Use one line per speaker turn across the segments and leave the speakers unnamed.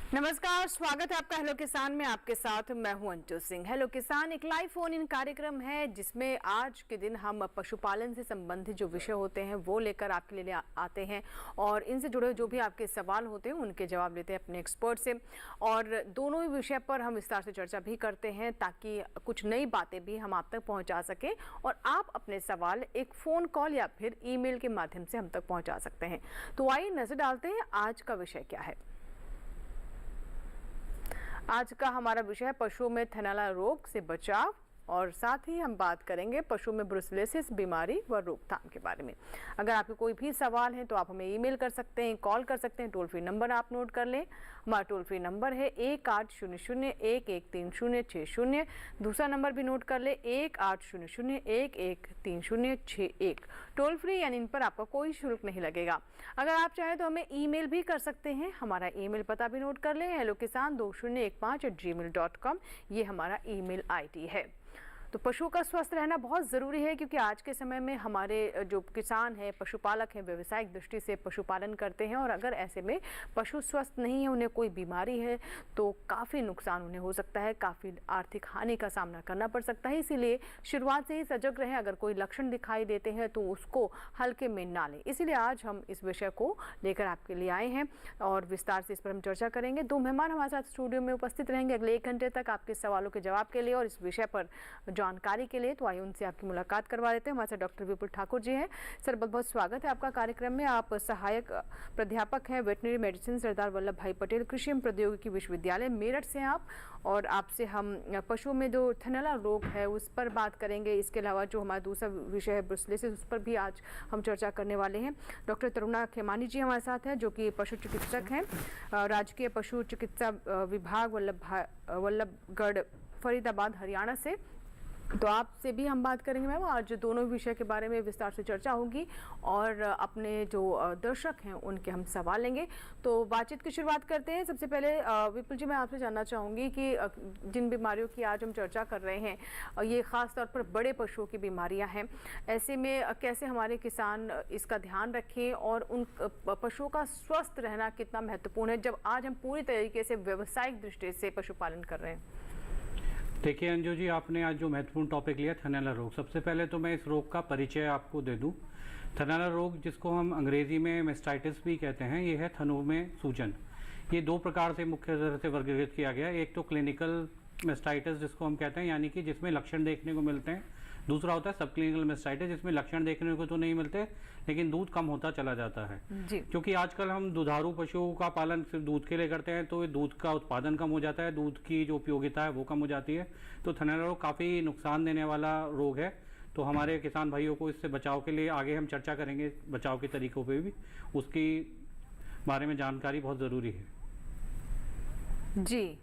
नमस्कार, स्वागत है आपका हेलो किसान में। आपके साथ मैं हूं अंजू सिंह। हेलो किसान एक लाइव फोन इन कार्यक्रम है जिसमें आज के दिन हम पशुपालन से संबंधित जो विषय होते हैं वो लेकर आपके लिए आते हैं और इनसे जुड़े जो भी आपके सवाल होते हैं उनके जवाब लेते हैं अपने एक्सपर्ट से, और दोनों ही विषय पर हम विस्तार से चर्चा भी करते हैं ताकि कुछ नई बातें भी हम आप तक पहुँचा सकें और आप अपने सवाल एक फ़ोन कॉल या फिर ईमेल के माध्यम से हम तक पहुँचा सकते हैं। तो आइए नजर डालते हैं आज का विषय क्या है। आज का हमारा विषय है पशुओं में थनैला रोग से बचाव, और साथ ही हम बात करेंगे पशु में ब्रुसेलोसिस बीमारी व रोकथाम के बारे में। अगर आपके कोई भी सवाल है तो आप हमें ईमेल कर सकते हैं, कॉल कर सकते हैं। टोल फ्री नंबर आप नोट कर लें। हमारा टोल फ्री नंबर है 1800-113060। दूसरा नंबर भी नोट कर लें 1800-113061। टोल फ्री यानी इन पर आपका कोई शुल्क नहीं लगेगा। अगर आप चाहें तो हमें ईमेल भी कर सकते हैं। हमारा ईमेल पता भी नोट कर लें, hellokisan2015@gmail.com। ये हमारा ईमेल आईडी है। तो पशुओं का स्वस्थ रहना बहुत ज़रूरी है क्योंकि आज के समय में हमारे जो किसान हैं, पशुपालक हैं, व्यावसायिक दृष्टि से पशुपालन करते हैं, और अगर ऐसे में पशु स्वस्थ नहीं है, उन्हें कोई बीमारी है तो काफ़ी नुकसान उन्हें हो सकता है, काफ़ी आर्थिक हानि का सामना करना पड़ सकता है। इसीलिए शुरुआत से ही सजग रहें। अगर कोई लक्षण दिखाई देते हैं तो उसको हल्के में ना लें। इसीलिए आज हम इस विषय को लेकर आपके लिए आए हैं और विस्तार से इस पर हम चर्चा करेंगे। दो मेहमान हमारे साथ स्टूडियो में उपस्थित रहेंगे अगले 1 घंटे तक आपके सवालों के जवाब के लिए और इस विषय पर जानकारी के लिए। तो आइए उनसे आपकी मुलाकात करवा देते हैं। हमारे साथ डॉक्टर विपुल ठाकुर जी हैं। सर, बहुत बहुत स्वागत है आपका कार्यक्रम में। आप सहायक प्राध्यापक हैं वेटनरी मेडिसिन सरदार वल्लभ भाई पटेल कृषि एवं प्रौद्योगिकी विश्वविद्यालय मेरठ से आप, और आपसे हम पशुओं में जो थनैला रोग है उस पर बात करेंगे। इसके अलावा जो हमारा दूसरा विषय है ब्रुसेलोसिस, उस पर भी आज हम चर्चा करने वाले हैं। डॉक्टर तरुणा खेमानी जी हमारे साथ हैं जो कि पशु चिकित्सक हैं, राजकीय पशु चिकित्सा विभाग वल्लभगढ़ फरीदाबाद हरियाणा से। तो आपसे भी हम बात करेंगे मैम। आज दोनों विषय के बारे में विस्तार से चर्चा होगी और अपने जो दर्शक हैं उनके हम सवाल लेंगे। तो बातचीत की शुरुआत करते हैं। सबसे पहले विपुल जी, मैं आपसे जानना चाहूँगी कि जिन बीमारियों की आज हम चर्चा कर रहे हैं ये ख़ास तौर पर बड़े पशुओं की बीमारियाँ हैं, ऐसे में कैसे हमारे किसान इसका ध्यान रखें और उन पशुओं का स्वस्थ रहना कितना महत्वपूर्ण है जब आज हम पूरी तरीके से व्यावसायिक दृष्टि से पशुपालन कर रहे हैं।
देखिए अंजू जी, आपने आज जो महत्वपूर्ण टॉपिक लिया थनैला रोग, सबसे पहले तो मैं इस रोग का परिचय आपको दे दूं। थनैला रोग, जिसको हम अंग्रेजी में मेस्टाइटिस भी कहते हैं, ये है थनों में सूजन। ये 2 प्रकार से मुख्य तरह से वर्गीकृत किया गया है। एक तो क्लिनिकल मेस्टाइटिस जिसको हम कहते हैं, यानी कि जिसमें लक्षण देखने को मिलते हैं। दूसरा होता है सब क्लिनिकल मेस्टाइटिस जिसमें लक्षण देखने को तो नहीं मिलते लेकिन दूध कम होता चला जाता है। क्योंकि आजकल हम दुधारू पशुओं का पालन सिर्फ दूध के लिए करते हैं तो दूध का उत्पादन कम हो जाता है, दूध की जो उपयोगिता है वो कम हो जाती है। तो थनैला रोग काफ़ी नुकसान देने वाला रोग है। तो हमारे किसान भाइयों को इससे बचाव के लिए आगे हम चर्चा करेंगे, बचाव के तरीकों पर भी, उसकी बारे में जानकारी बहुत ज़रूरी है।
जी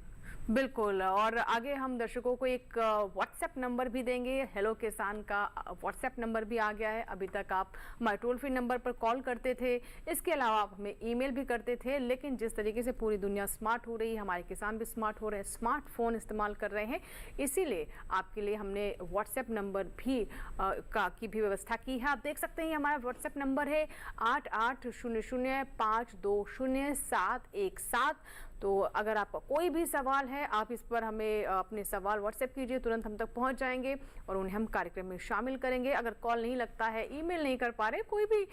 बिल्कुल, और आगे हम दर्शकों को एक व्हाट्सएप नंबर भी देंगे। हेलो किसान का व्हाट्सएप नंबर भी आ गया है। अभी तक आप हमारे टोल फ्री नंबर पर कॉल करते थे, इसके अलावा आप हमें ईमेल भी करते थे, लेकिन जिस तरीके से पूरी दुनिया स्मार्ट हो रही है, हमारे किसान भी स्मार्ट हो रहे हैं, स्मार्टफोन इस्तेमाल कर रहे हैं, इसीलिए आपके लिए हमने व्हाट्सएप नंबर भी की भी व्यवस्था की है। आप देख सकते हैं हमारा व्हाट्सएप नंबर है 8800520717। तो अगर आपका कोई भी सवाल है आप इस पर हमें अपने सवाल व्हाट्सएप कीजिए, तुरंत हम तक पहुंच जाएंगे और उन्हें हम कार्यक्रम में शामिल करेंगे। अगर कॉल नहीं लगता है, ईमेल नहीं कर पा रहे, कोई भी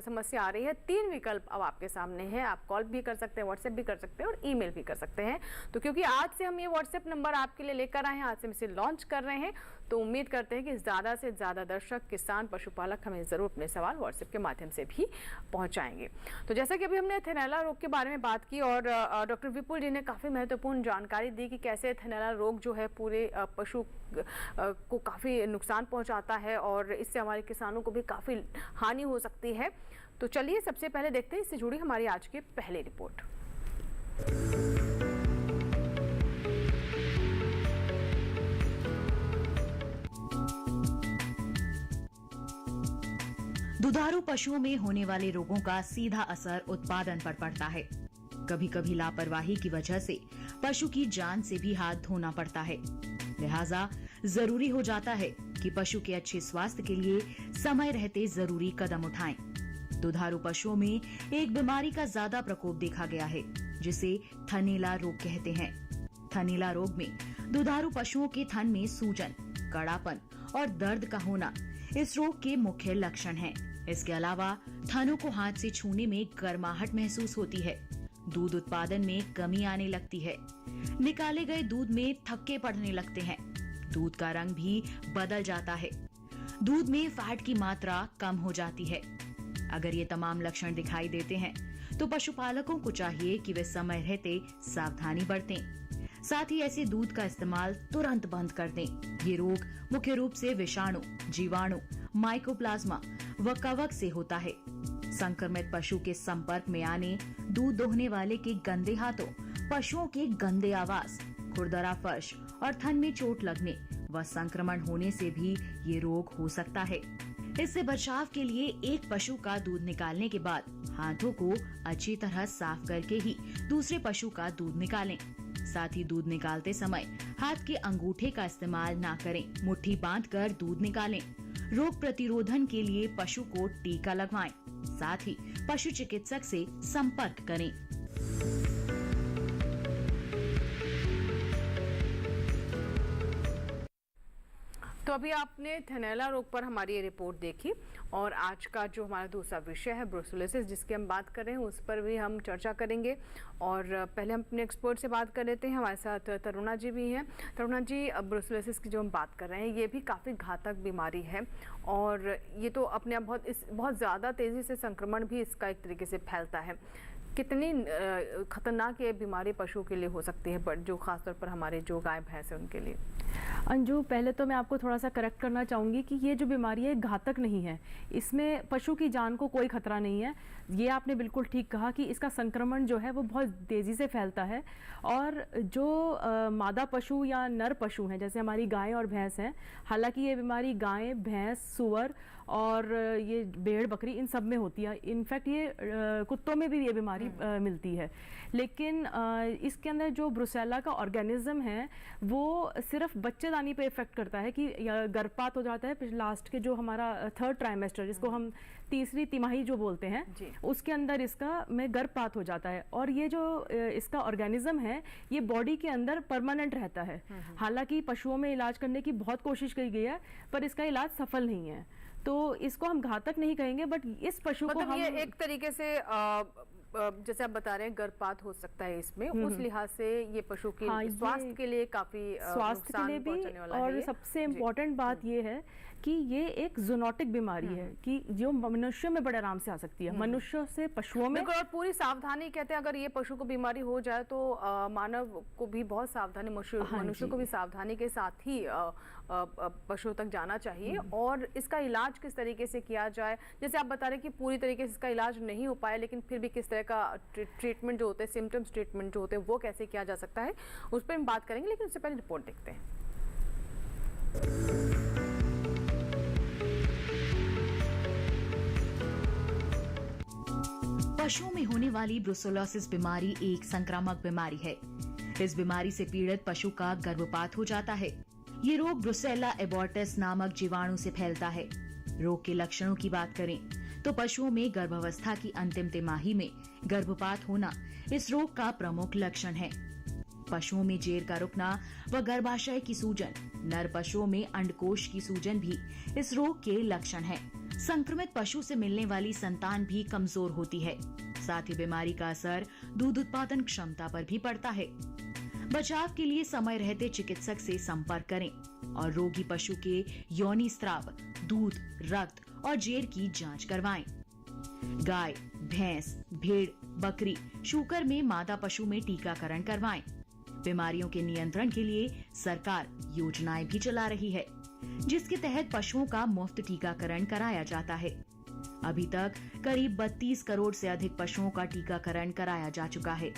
समस्या आ रही है, 3 विकल्प अब आपके सामने हैं। आप कॉल भी कर सकते हैं, व्हाट्सएप भी कर सकते हैं और ईमेल भी कर सकते हैं। तो क्योंकि आज से हम ये व्हाट्सएप नंबर आपके लिए लेकर आए हैं, आज से हम इसे लॉन्च कर रहे हैं, तो उम्मीद करते हैं कि ज़्यादा से ज़्यादा दर्शक, किसान, पशुपालक हमें ज़रूर अपने सवाल व्हाट्सएप के माध्यम से भी पहुँचाएंगे। तो जैसा कि अभी हमने थनैला रोग के बारे में बात की और डॉक्टर विपुल जी ने काफ़ी महत्वपूर्ण जानकारी दी कि कैसे थनैला रोग जो है पूरे पशु को काफ़ी नुकसान पहुंचाता है और इससे हमारे किसानों को भी काफ़ी हानि हो सकती है। तो चलिए सबसे पहले देखते हैं इससे जुड़ी हमारी आज की पहली रिपोर्ट।
दुधारू पशुओं में होने वाले रोगों का सीधा असर उत्पादन पर पड़ता है। कभी कभी लापरवाही की वजह से पशु की जान से भी हाथ धोना पड़ता है। लिहाजा जरूरी हो जाता है कि पशु के अच्छे स्वास्थ्य के लिए समय रहते जरूरी कदम उठाएं। दुधारू पशुओं में एक बीमारी का ज्यादा प्रकोप देखा गया है, जिसे थनैला रोग कहते हैं। थनैला रोग में दुधारू पशुओं के थन में सूजन, कड़ापन और दर्द का होना इस रोग के मुख्य लक्षण हैं। इसके अलावा थनों को हाथ से छूने में गर्माहट महसूस होती है। दूध उत्पादन में कमी आने लगती है। निकाले गए दूध में थक्के पड़ने लगते हैं। दूध का रंग भी बदल जाता है। दूध में फैट की मात्रा कम हो जाती है। अगर ये तमाम लक्षण दिखाई देते हैं तो पशुपालकों को चाहिए कि वे समय रहते सावधानी बरतें। साथ ही ऐसे दूध का इस्तेमाल तुरंत बंद कर दें। ये रोग मुख्य रूप से विषाणु, जीवाणु, माइकोप्लाज्मा व कवक से होता है। संक्रमित पशु के संपर्क में आने, दूध दोहने वाले के गंदे हाथों, पशुओं के गंदे आवास, खुरदरा फर्श और थन में चोट लगने व संक्रमण होने से भी ये रोग हो सकता है। इससे बचाव के लिए एक पशु का दूध निकालने के बाद हाथों को अच्छी तरह साफ करके ही दूसरे पशु का दूध निकालें। साथ ही दूध निकालते समय हाथ के अंगूठे का इस्तेमाल ना करें। मुट्ठी बांधकर दूध निकालें। रोग प्रतिरोधन के लिए पशु को टीका लगवाएं। साथ ही पशु चिकित्सक से संपर्क करें।
तो अभी आपने थनैला रोग पर हमारी ये रिपोर्ट देखी और आज का जो हमारा दूसरा विषय है ब्रुसेलोसिस, जिसकी हम बात कर रहे हैं, उस पर भी हम चर्चा करेंगे। और पहले हम अपने एक्सपर्ट से बात कर लेते हैं। हमारे साथ तरुणा जी भी हैं। तरुणा जी, ब्रुसेलोसिस की जो हम बात कर रहे हैं, ये भी काफ़ी घातक बीमारी है और ये तो अपने आप बहुत ज़्यादा तेज़ी से संक्रमण भी इसका एक तरीके से फैलता है। कितनी खतरनाक ये बीमारी पशुओं के लिए हो सकती है, बट जो खासतौर पर हमारे जो गाय भैंस है उनके लिए?
अंजू, पहले तो मैं आपको थोड़ा सा करेक्ट करना चाहूँगी कि ये जो बीमारी है घातक नहीं है। इसमें पशु की जान को कोई खतरा नहीं है। ये आपने बिल्कुल ठीक कहा कि इसका संक्रमण जो है वो बहुत तेज़ी से फैलता है और जो मादा पशु या नर पशु हैं, जैसे हमारी गाय और भैंस हैं, हालांकि ये बीमारी गाय, भैंस, सूअर और ये भेड़, बकरी, इन सब में होती है। इनफैक्ट ये कुत्तों में भी ये बीमारी मिलती है। लेकिन इसके अंदर जो ब्रुसेला का ऑर्गेनिज्म है वो सिर्फ बच्चेदानी पे इफेक्ट करता है कि गर्भपात हो जाता है। लास्ट के जो हमारा थर्ड ट्राइमेस्टर, जिसको हम तीसरी तिमाही जो बोलते हैं, उसके अंदर इसका में गर्भपात हो जाता है। और ये जो इसका ऑर्गेनिज्म है ये बॉडी के अंदर परमानेंट रहता है। हालांकि पशुओं में इलाज करने की बहुत कोशिश की गई है पर इसका इलाज सफल नहीं है। तो इसको हम घातक नहीं कहेंगे, बट इस पशु को हम
ये एक तरीके से जैसे आप बता रहे हैं गर्भपात हो सकता है इसमें, उस लिहाज से ये पशु के स्वास्थ्य के लिए काफी
स्वास्थ्य के लिए भी। और सबसे इम्पोर्टेंट बात ये है कि ये एक जूनोटिक बीमारी है कि जो मनुष्य में बड़े आराम से आ सकती है, मनुष्यों से पशुओं में।
और पूरी सावधानी कहते हैं, अगर ये पशु को बीमारी हो जाए तो मानव को भी बहुत सावधानी, मनुष्य को भी सावधानी के साथ ही पशुओं तक जाना चाहिए। और इसका इलाज किस तरीके से किया जाए, जैसे आप बता रहे हैं कि पूरी तरीके से इसका इलाज नहीं हो पाया, लेकिन फिर भी किस तरह का ट्रीटमेंट जो होते हैं, सिम्टम्स ट्रीटमेंट जो होते हैं, वो कैसे किया जा सकता है, उस पर हम बात करेंगे। लेकिन उससे पहले रिपोर्ट देखते हैं।
पशुओं में होने वाली ब्रुसेलोसिस बीमारी एक संक्रामक बीमारी है। इस बीमारी से पीड़ित पशु का गर्भपात हो जाता है। ये रोग ब्रुसेला एबॉर्टिस नामक जीवाणु से फैलता है। रोग के लक्षणों की बात करें तो पशुओं में गर्भावस्था की अंतिम तिमाही में गर्भपात होना इस रोग का प्रमुख लक्षण है। पशुओं में जेर का रुकना व गर्भाशय की सूजन, नर पशुओं में अंडकोश की सूजन भी इस रोग के लक्षण हैं। संक्रमित पशु से मिलने वाली संतान भी कमजोर होती है। साथ ही बीमारी का असर दूध उत्पादन क्षमता पर भी पड़ता है। बचाव के लिए समय रहते चिकित्सक से संपर्क करें और रोगी पशु के योनि स्राव, दूध, रक्त और जेर की जांच करवाएं। गाय, भैंस, भेड़, बकरी, शूकर में मादा पशु में टीकाकरण करवाएं। बीमारियों के नियंत्रण के लिए सरकार योजनाएं भी चला रही है, जिसके तहत पशुओं का मुफ्त टीकाकरण कराया जाता है। अभी तक करीब 32 करोड़ से अधिक पशुओं का टीकाकरण कराया जा चुका है।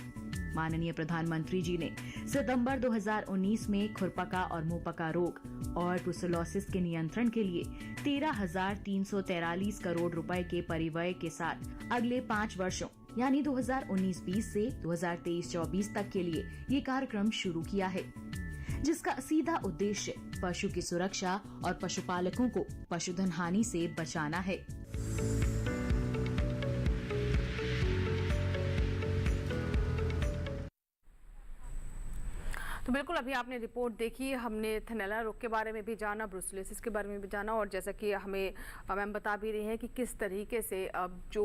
माननीय प्रधानमंत्री जी ने सितंबर 2019 में खुरपका और मुंहपका रोग और ब्रुसेलोसिस के नियंत्रण के लिए 13,343 करोड़ रुपए के परिव्यय के साथ अगले 5 वर्षों यानी 2019-20 से 2023-24 तक के लिए ये कार्यक्रम शुरू किया है, जिसका सीधा उद्देश्य पशु की सुरक्षा और पशुपालकों को पशुधन हानि से बचाना है।
तो बिल्कुल अभी आपने रिपोर्ट देखी, हमने थनैला रोग के बारे में भी जाना, ब्रुसेलोसिस के बारे में भी जाना, और जैसा कि हमें मैम बता भी रही हैं कि किस तरीके से अब जो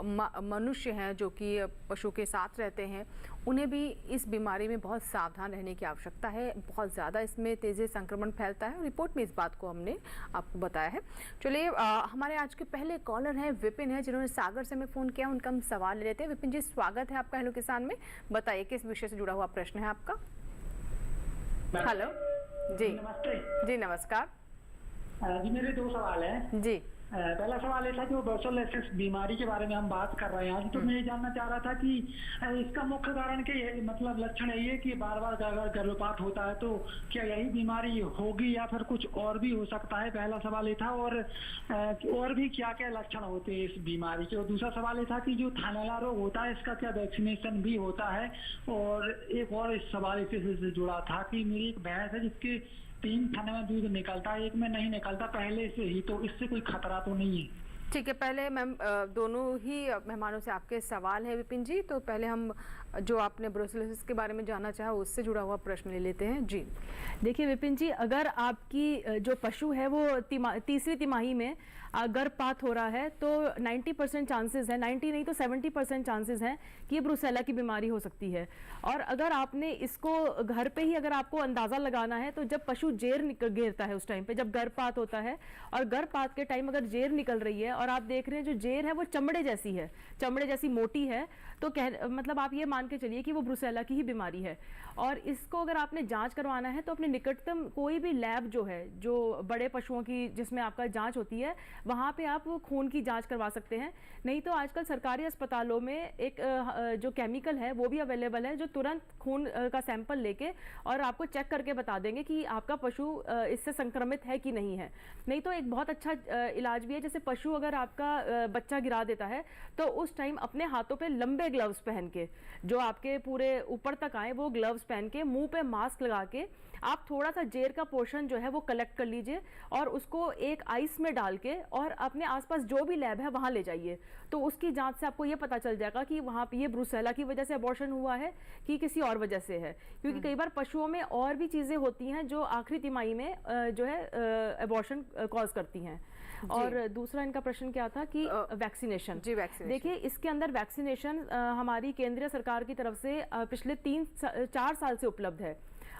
मनुष्य हैं जो कि पशु के साथ रहते हैं उन्हें भी इस बीमारी में बहुत सावधान रहने की आवश्यकता है। बहुत ज़्यादा इसमें तेज़ी से संक्रमण फैलता है और रिपोर्ट में इस बात को हमने आपको बताया है। चलिए हमारे आज के पहले कॉलर हैं विपिन है, जिन्होंने सागर से हमें फ़ोन किया, उनका हम सवाल ले लेते हैं। विपिन जी, स्वागत है आपका हेलो किसान में। बताइए किस विषय से जुड़ा हुआ प्रश्न है आपका। हेलो जी,
नमस्ते
जी नमस्कार
जी। मेरे 2 सवाल हैं
जी।
पहला सवाल ये था कि वो ब्रुसेलोसिस बीमारी के बारे में हम बात कर रहे हैं आज, तो मैं ये जानना चाह रहा था कि इसका मुख्य कारण क्या, मतलब लक्षण यही है कि बार बार अगर गर्भपात होता है तो क्या यही बीमारी होगी या फिर कुछ और भी हो सकता है? पहला सवाल ये था। और भी क्या क्या लक्षण होते हैं इस बीमारी के? और दूसरा सवाल ये था कि जो थनैला रोग होता है इसका क्या वैक्सीनेशन भी होता है? और एक और इस सवाल से जुड़ा था कि मेरी एक भैंस है जिसके 3 थन में दूध निकलता है, एक में नहीं निकलता पहले से ही, तो इससे कोई खतरा तो नहीं है?
ठीक है, पहले मैम दोनों ही मेहमानों से आपके सवाल है विपिन जी, तो पहले हम जो आपने ब्रुसेलोसिस के बारे में जानना चाहा उससे जुड़ा हुआ प्रश्न ले लेते हैं। जी
देखिए विपिन जी, अगर आपकी जो पशु है वो तीसरी तिमाही में गर्भपात हो रहा है तो 90% चांसेस है, 90 नहीं तो 70% चांसेस हैं कि ये ब्रुसेला की बीमारी हो सकती है। और अगर आपने इसको घर पे ही अगर आपको अंदाज़ा लगाना है तो जब पशु जेर घेरता है उस टाइम पे, जब गर्भपात होता है और गर्भपात के टाइम अगर जेर निकल रही है और आप देख रहे हैं जो जेर है वो चमड़े जैसी है, चमड़े जैसी मोटी है, तो मतलब आप ये मान के चलिए कि वो ब्रुसेला की ही बीमारी है। और इसको अगर आपने जांच करवाना है तो अपने निकटतम कोई भी लैब जो है, जो बड़े पशुओं की जिसमें आपका जांच होती है, वहाँ पे आप खून की जांच करवा सकते हैं। नहीं तो आजकल सरकारी अस्पतालों में एक जो केमिकल है वो भी अवेलेबल है, जो तुरंत खून का सैंपल लेके और आपको चेक करके बता देंगे कि आपका पशु इससे संक्रमित है कि नहीं है। नहीं तो एक बहुत अच्छा इलाज भी है, जैसे पशु अगर आपका बच्चा गिरा देता है तो उस टाइम अपने हाथों पे लंबे ग्लव्स पहन के, जो आपके पूरे ऊपर तक आए वो ग्लव्स पहन के, मुंह पे मास्क लगा के आप थोड़ा सा जेर का पोर्शन जो है वो कलेक्ट कर लीजिए और उसको एक आइस में डाल के और अपने आसपास जो भी लैब है वहां ले जाइए। तो उसकी जांच से आपको ये पता चल जाएगा कि वहां पे ये ब्रुसेला की वजह से अबॉर्शन हुआ है कि किसी और वजह से है, क्योंकि कई बार पशुओं में और भी चीजें होती हैं जो आखिरी तिमाही में जो है अबॉर्शन कॉज करती हैं। और दूसरा इनका प्रश्न क्या था कि वैक्सीनेशन।
जी वैक्सीनेशन,
देखिए इसके अंदर वैक्सीनेशन हमारी केंद्रीय सरकार की तरफ से पिछले 3-4 साल से उपलब्ध है।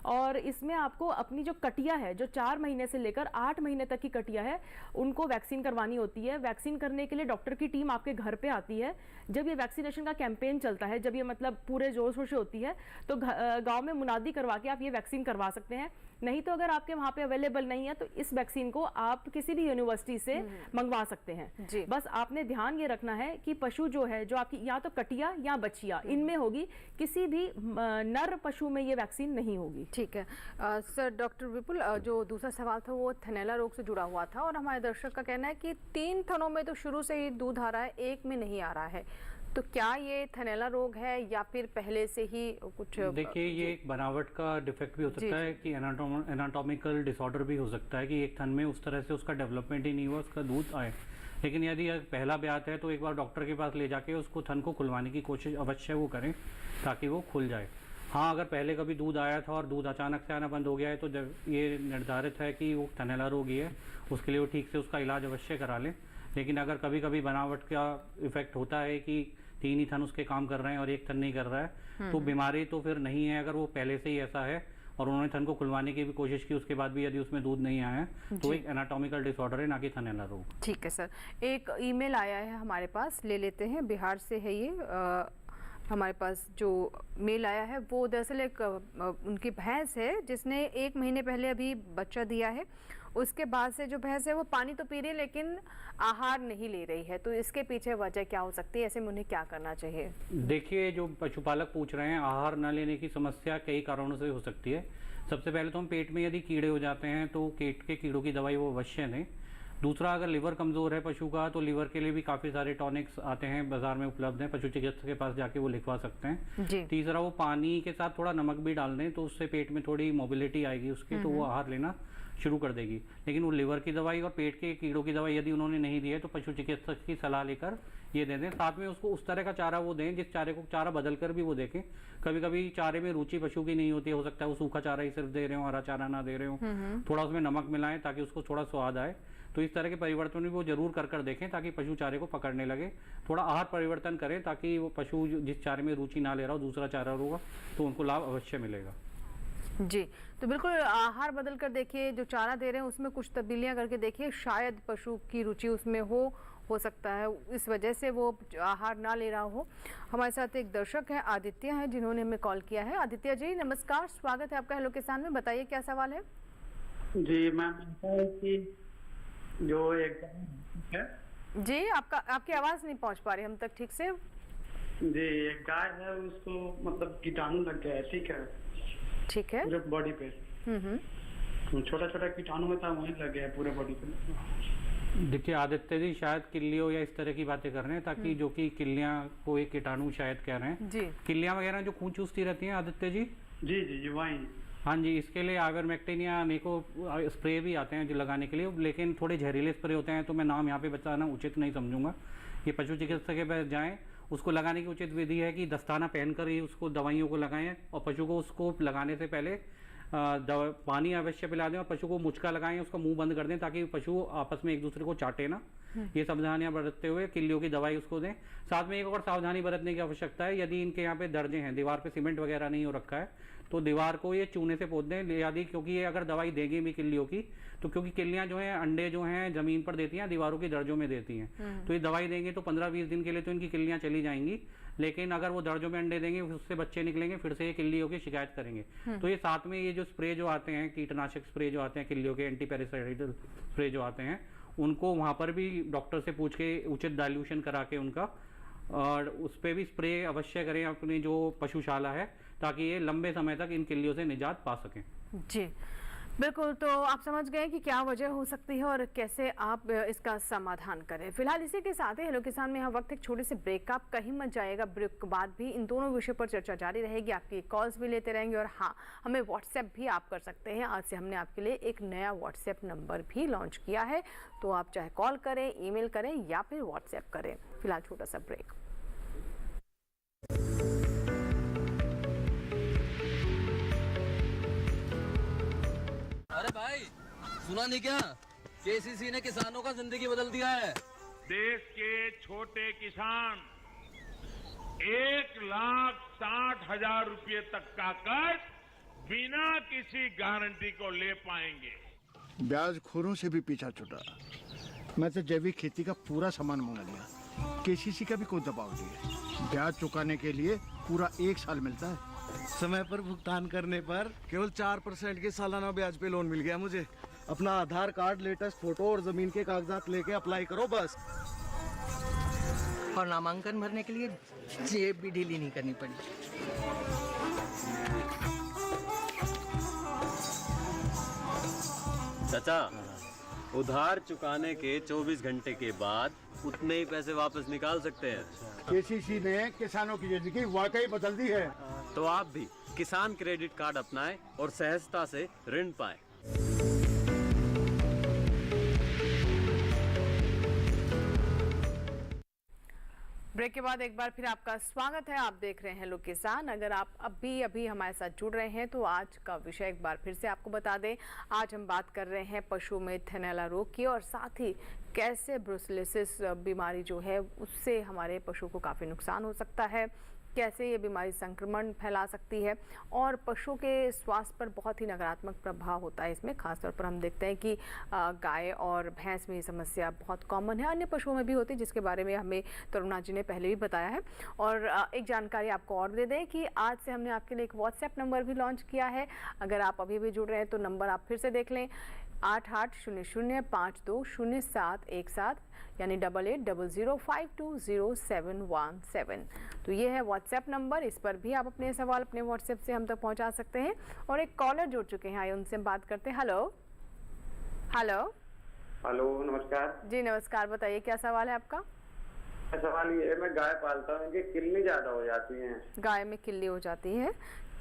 और इसमें आपको अपनी जो कटिया है, जो 4 महीने से लेकर 8 महीने तक की कटिया है, उनको वैक्सीन करवानी होती है। वैक्सीन करने के लिए डॉक्टर की टीम आपके घर पे आती है। जब ये वैक्सीनेशन का कैंपेन चलता है, जब ये मतलब पूरे जोर शोर से होती है, तो गांव में मुनादी करवा के आप ये वैक्सीन करवा सकते हैं। नहीं तो अगर आपके वहाँ पे अवेलेबल नहीं है तो इस वैक्सीन को आप किसी भी यूनिवर्सिटी से मंगवा सकते हैं। बस आपने ध्यान ये रखना है कि पशु जो है, जो आपकी या तो कटिया या बछिया इनमें होगी, किसी भी नर पशु में ये वैक्सीन नहीं होगी।
ठीक है सर। डॉक्टर विपुल, जो दूसरा सवाल था वो थनैला रोग से जुड़ा हुआ था और हमारे दर्शक का कहना है कि 3 थनों में तो शुरू से ही दूध आ रहा है, एक में नहीं आ रहा है, तो क्या ये थनैला रोग है या फिर पहले से ही कुछ?
देखिए ये एक बनावट का डिफेक्ट भी हो सकता है कि एनाटॉमिकल डिसऑर्डर भी हो सकता है कि एक थन में उस तरह से उसका डेवलपमेंट ही नहीं हुआ, उसका दूध आए। लेकिन यदि पहला ब्यात है तो एक बार डॉक्टर के पास ले जाके उसको थन को खुलवाने की कोशिश अवश्य वो करें ताकि वो खुल जाए। हाँ, अगर पहले कभी दूध आया था और दूध अचानक से आना बंद हो गया है तो जब ये निर्धारित है कि वो थनैला रोग ही है, उसके लिए वो ठीक से उसका इलाज अवश्य करा लें। लेकिन अगर कभी कभी बनावट का इफेक्ट होता है कि 3 ही थन उसके काम कर रहे हैं और एक थन नहीं कर रहा है, तो बीमारी तो फिर नहीं है। अगर वो पहले से ही ऐसा है और उन्होंने थन को खुलवाने की भी कोशिश की, उसके बाद भी यदि उसमें दूध नहीं आया है तो एक एनाटॉमिकल डिसऑर्डर है, ना कि थनैला रोग।
ठीक है सर। एक ईमेल आया है हमारे पास, ले लेते हैं। बिहार से है ये। हमारे पास जो मेल आया है वो दरअसल एक उनकी भैंस है जिसने 1 महीने पहले अभी बच्चा दिया है। उसके बाद से जो भैंस है वो पानी तो पी रही है लेकिन आहार नहीं ले रही है, तो इसके पीछे वजह क्या हो सकती है? ऐसे में उन्हें क्या करना चाहिए?
देखिए, जो पशुपालक पूछ रहे हैं, आहार न लेने की समस्या कई कारणों से हो सकती है। सबसे पहले तो हम पेट में यदि कीड़े हो जाते हैं तो पेट के कीड़ों की दवाई वो अवश्य लें। दूसरा, अगर लिवर कमज़ोर है पशु का तो लिवर के लिए भी काफ़ी सारे टॉनिक्स आते हैं, बाजार में उपलब्ध हैं, पशु चिकित्सक के पास जाके वो लिखवा सकते हैं। तीसरा, वो पानी के साथ थोड़ा नमक भी डाल दें तो उससे पेट में थोड़ी मोबिलिटी आएगी उसकी, तो वो आहार लेना शुरू कर देगी। लेकिन वो लिवर की दवाई और पेट के कीड़ों की दवाई यदि उन्होंने नहीं दी है तो पशु चिकित्सक की सलाह लेकर ये दे दें। साथ में उसको उस तरह का चारा वो दें जिस चारे को चारा बदल कर भी वो देखें। कभी कभी चारे में रुचि पशु की नहीं होती है, हो सकता है वो सूखा चारा ही सिर्फ दे रहे हो, हरा चारा ना दे रहे हो, थोड़ा उसमें नमक मिलाएं ताकि उसको थोड़ा स्वाद आए। तो इस तरह के परिवर्तन भी वो जरूर कर देखें ताकि पशु चारे को पकड़ने लगे। थोड़ा आहार परिवर्तन करें ताकि वो पशु जिस चारे में रुचि ना ले रहा हो दूसरा चारा होगा तो उनको लाभ अवश्य मिलेगा।
जी, तो बिल्कुल आहार बदल कर देखिए, जो चारा दे रहे हैं उसमें कुछ तब्दीलियां करके देखिए, शायद पशु की रुचि उसमें हो सकता है इस वजह से वो आहार ना ले रहा हो। हमारे साथ एक दर्शक है आदित्य हैं जिन्होंने हमें कॉल किया है। आदित्य जी नमस्कार, स्वागत है आपका हेलो किसान में, बताइए क्या सवाल है।
जी मैम, कि जो एक है
जी आपकी आवाज़ नहीं पहुंच पा रही हम तक ठीक से।
जी, एक गाय है उसको मतलब कीटाणु लग गया है, ठीक है पूरे बॉडी पे। छोटा छोटा कीटाणु में था वहीं लग गया है पूरे बॉडी पे।
देखिए आदित्य जी, शायद किल्लियों या इस तरह की बातें कर रहे हैं ताकि जो कि किल्लियां को एक कीटाणु शायद कह रहे हैं
जी।
किल्लियां वगैरह जो खून चूसती रहती हैं आदित्य जी।
जी जी जी वही।
हाँ जी, इसके लिए आइवरमेक्टिन या अनेकों स्प्रे भी आते हैं जो लगाने के लिए, लेकिन थोड़े जहरीले स्प्रे होते हैं तो मैं नाम यहाँ पे बताना उचित नहीं समझूंगा। ये पशु चिकित्सक के पास जाएं, उसको लगाने की उचित विधि है कि दस्ताना पहनकर ही उसको दवाइयों को लगाएं और पशु को उसको लगाने से पहले पानी अवश्य पिला दें और पशु को मुचका लगाएं, उसका मुंह बंद कर दें ताकि पशु आपस में एक दूसरे को चाटे ना। ये सावधानियां बरतते हुए किल्लियों की दवाई उसको दें। साथ में एक और सावधानी बरतने की आवश्यकता है, यदि इनके यहाँ पे दर्जे हैं, दीवार पे सीमेंट वगैरह नहीं हो रखा है तो दीवार को ये चूने से पोत दें यदि, क्योंकि ये अगर दवाई देंगे भी किल्लियों की तो क्योंकि किल्लियां जो हैं अंडे जो हैं जमीन पर देती हैं, दीवारों की दर्जों में देती हैं, तो ये दवाई देंगे तो 15-20 दिन के लिए तो इनकी किल्लियां चली जाएंगी, लेकिन अगर वो दर्जों में अंडे देंगे उससे बच्चे निकलेंगे, फिर से ये किल्लियों की शिकायत करेंगे। तो ये साथ में ये जो स्प्रे जो आते हैं, कीटनाशक स्प्रे जो आते हैं किल्लियों के, एंटी पैरासाइटिकल स्प्रे जो आते हैं, उनको वहाँ पर भी डॉक्टर से पूछ के उचित डाइल्यूशन करा के उनका, और उस पर भी स्प्रे अवश्य करें अपनी जो पशुशाला है ताकि ये लंबे समय तक इन किल्लियों से निजात पा सकें।
जी बिल्कुल, तो आप समझ गए कि क्या वजह हो सकती है और कैसे आप इसका समाधान करें। फिलहाल इसी के साथ ही हेलो किसान में यहाँ वक्त एक छोटे से ब्रेक का, आप कहीं मत जाएगा। ब्रेक के बाद भी इन दोनों विषयों पर चर्चा जारी रहेगी, आपकी कॉल्स भी लेते रहेंगे और हाँ, हमें व्हाट्सएप भी आप कर सकते हैं। आज से हमने आपके लिए एक नया व्हाट्सएप नंबर भी लॉन्च किया है, तो आप चाहे कॉल करें, ईमेल करें या फिर व्हाट्सएप करें। फिलहाल छोटा सा ब्रेक।
अरे भाई सुना नहीं क्या, केसीसी ने किसानों का जिंदगी बदल दिया है।
देश के छोटे किसान 1,60,000 रुपए तक का कर्ज बिना किसी गारंटी को ले पाएंगे।
ब्याज खोरों से भी पीछा छुटा। मैं तो जैविक खेती का पूरा सामान मंगा लिया, केसीसी का भी कोई दबाव नहीं है। ब्याज चुकाने के लिए पूरा 1 साल मिलता है।
समय पर भुगतान करने पर केवल 4% के सालाना ब्याज पे लोन मिल गया मुझे। अपना आधार कार्ड, लेटेस्ट फोटो और जमीन के कागजात लेके अप्लाई करो बस।
और नामांकन भरने के लिए जेब भी ढीली नहीं करनी पड़ी।
चाचा, उधार चुकाने के 24 घंटे के बाद उतने ही पैसे वापस निकाल सकते हैं।
केसीसी ने किसानों की जिंदगी वाकई बदल दी है।
तो आप भी किसान क्रेडिट कार्ड अपनाएं और सहजता से ऋण पाएं।
ब्रेक के बाद एक बार फिर आपका स्वागत है। आप देख रहे हैं हेलो किसान। अगर आप अभी हमारे साथ जुड़ रहे हैं तो आज का विषय एक बार फिर से आपको बता दें। आज हम बात कर रहे हैं पशु में थनैला रोग की और साथ ही कैसे ब्रुसेलोसिस बीमारी जो है उससे हमारे पशु को काफ़ी नुकसान हो सकता है, कैसे ये बीमारी संक्रमण फैला सकती है और पशुओं के स्वास्थ्य पर बहुत ही नकारात्मक प्रभाव होता है इसमें। खासतौर पर हम देखते हैं कि गाय और भैंस में ये समस्या बहुत कॉमन है, अन्य पशुओं में भी होती है जिसके बारे में हमें तरुणा जी ने पहले भी बताया है। और एक जानकारी आपको और दे दें कि आज से हमने आपके लिए एक व्हाट्सएप नंबर भी लॉन्च किया है। अगर आप अभी भी जुड़ रहे हैं तो नंबर आप फिर से देख लें, 8800520717 यानी 8800520717। तो ये है व्हाट्सएप नंबर, इस पर भी आप अपने सवाल अपने व्हाट्सएप से हम तक पहुंचा सकते हैं। और एक कॉलर जुड़ चुके हैं, आइए उनसे हम बात करते हैं। हेलो हेलो
हेलो, नमस्कार
जी। नमस्कार, बताइए क्या सवाल है आपका।
सवाल ये है, मैं गाय पालता हूँ, इनकी किल्ली ज्यादा हो जाती हैं।
गाय में किल्ली हो जाती है,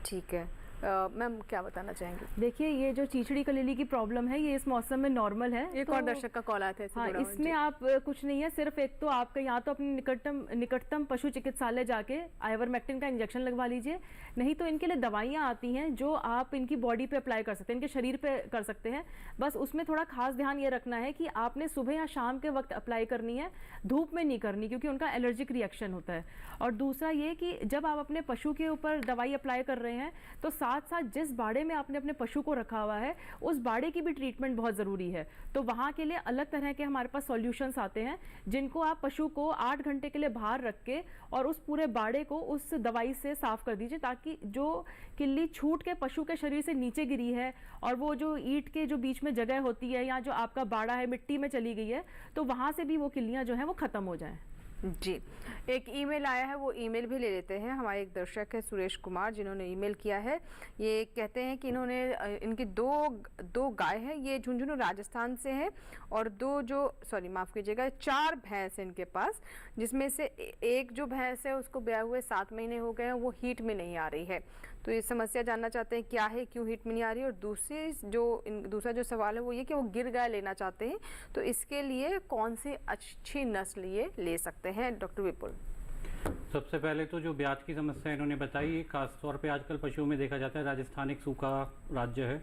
ठीक है। मैम क्या बताना चाहेंगे?
देखिए, ये जो चीचड़ी कलेली की प्रॉब्लम है ये इस मौसम में नॉर्मल है।
एक और दर्शक का कॉल आया था
हाँ, इसमें आप कुछ नहीं है, सिर्फ एक तो आपका यहाँ तो अपने निकटतम पशु चिकित्सालय जाके आइवरमेक्टिन का इंजेक्शन लगवा लीजिए, नहीं तो इनके लिए दवाइयाँ आती हैं जो आप इनकी बॉडी पे अप्लाई कर सकते हैं, इनके शरीर पे कर सकते हैं। बस उसमें थोड़ा खास ध्यान ये रखना है कि आपने सुबह या शाम के वक्त अप्लाई करनी है, धूप में नहीं करनी, क्योंकि उनका एलर्जिक रिएक्शन होता है। और दूसरा ये कि जब आप अपने पशु के ऊपर दवाई अप्लाई कर रहे हैं तो साथ साथ जिस बाड़े में आपने अपने पशु को रखा हुआ है उस बाड़े की भी ट्रीटमेंट बहुत ज़रूरी है। तो वहाँ के लिए अलग तरह के हमारे पास सॉल्यूशंस आते हैं जिनको आप पशु को 8 घंटे के लिए बाहर रख के और उस पूरे बाड़े को उस दवाई से साफ कर दीजिए, ताकि जो किल्ली छूट के पशु के शरीर से नीचे गिरी है और वो जो ईंट के जो बीच में जगह होती है या जो आपका बाड़ा है मिट्टी में चली गई है, तो वहाँ से भी वो किल्लियाँ जो हैं वो ख़त्म हो जाएं।
जी, एक ईमेल आया है, वो ईमेल भी ले लेते हैं। हमारे एक दर्शक है सुरेश कुमार, जिन्होंने ईमेल किया है। ये कहते हैं कि इनकी दो गाय है, ये झुंझुनू राजस्थान से है, और माफ़ कीजिएगा 4 भैंस है इनके पास, जिसमें से एक जो भैंस है उसको ब्याह हुए 7 महीने हो गए हैं, वो हीट में नहीं आ रही है। तो ये समस्या जानना चाहते हैं क्या है, क्यों हीट में नहीं आ रही है। और दूसरा जो सवाल है वो ये कि वो गिर गाय लेना चाहते हैं, तो इसके लिए कौन सी अच्छी नस्ल ये ले सकते हैं? डॉक्टर विपुल।
सबसे पहले तो जो ब्याज की समस्या इन्होंने बताई, ये खासतौर पे आजकल पशुओं में देखा जाता है। राजस्थान एक सूखा राज्य है,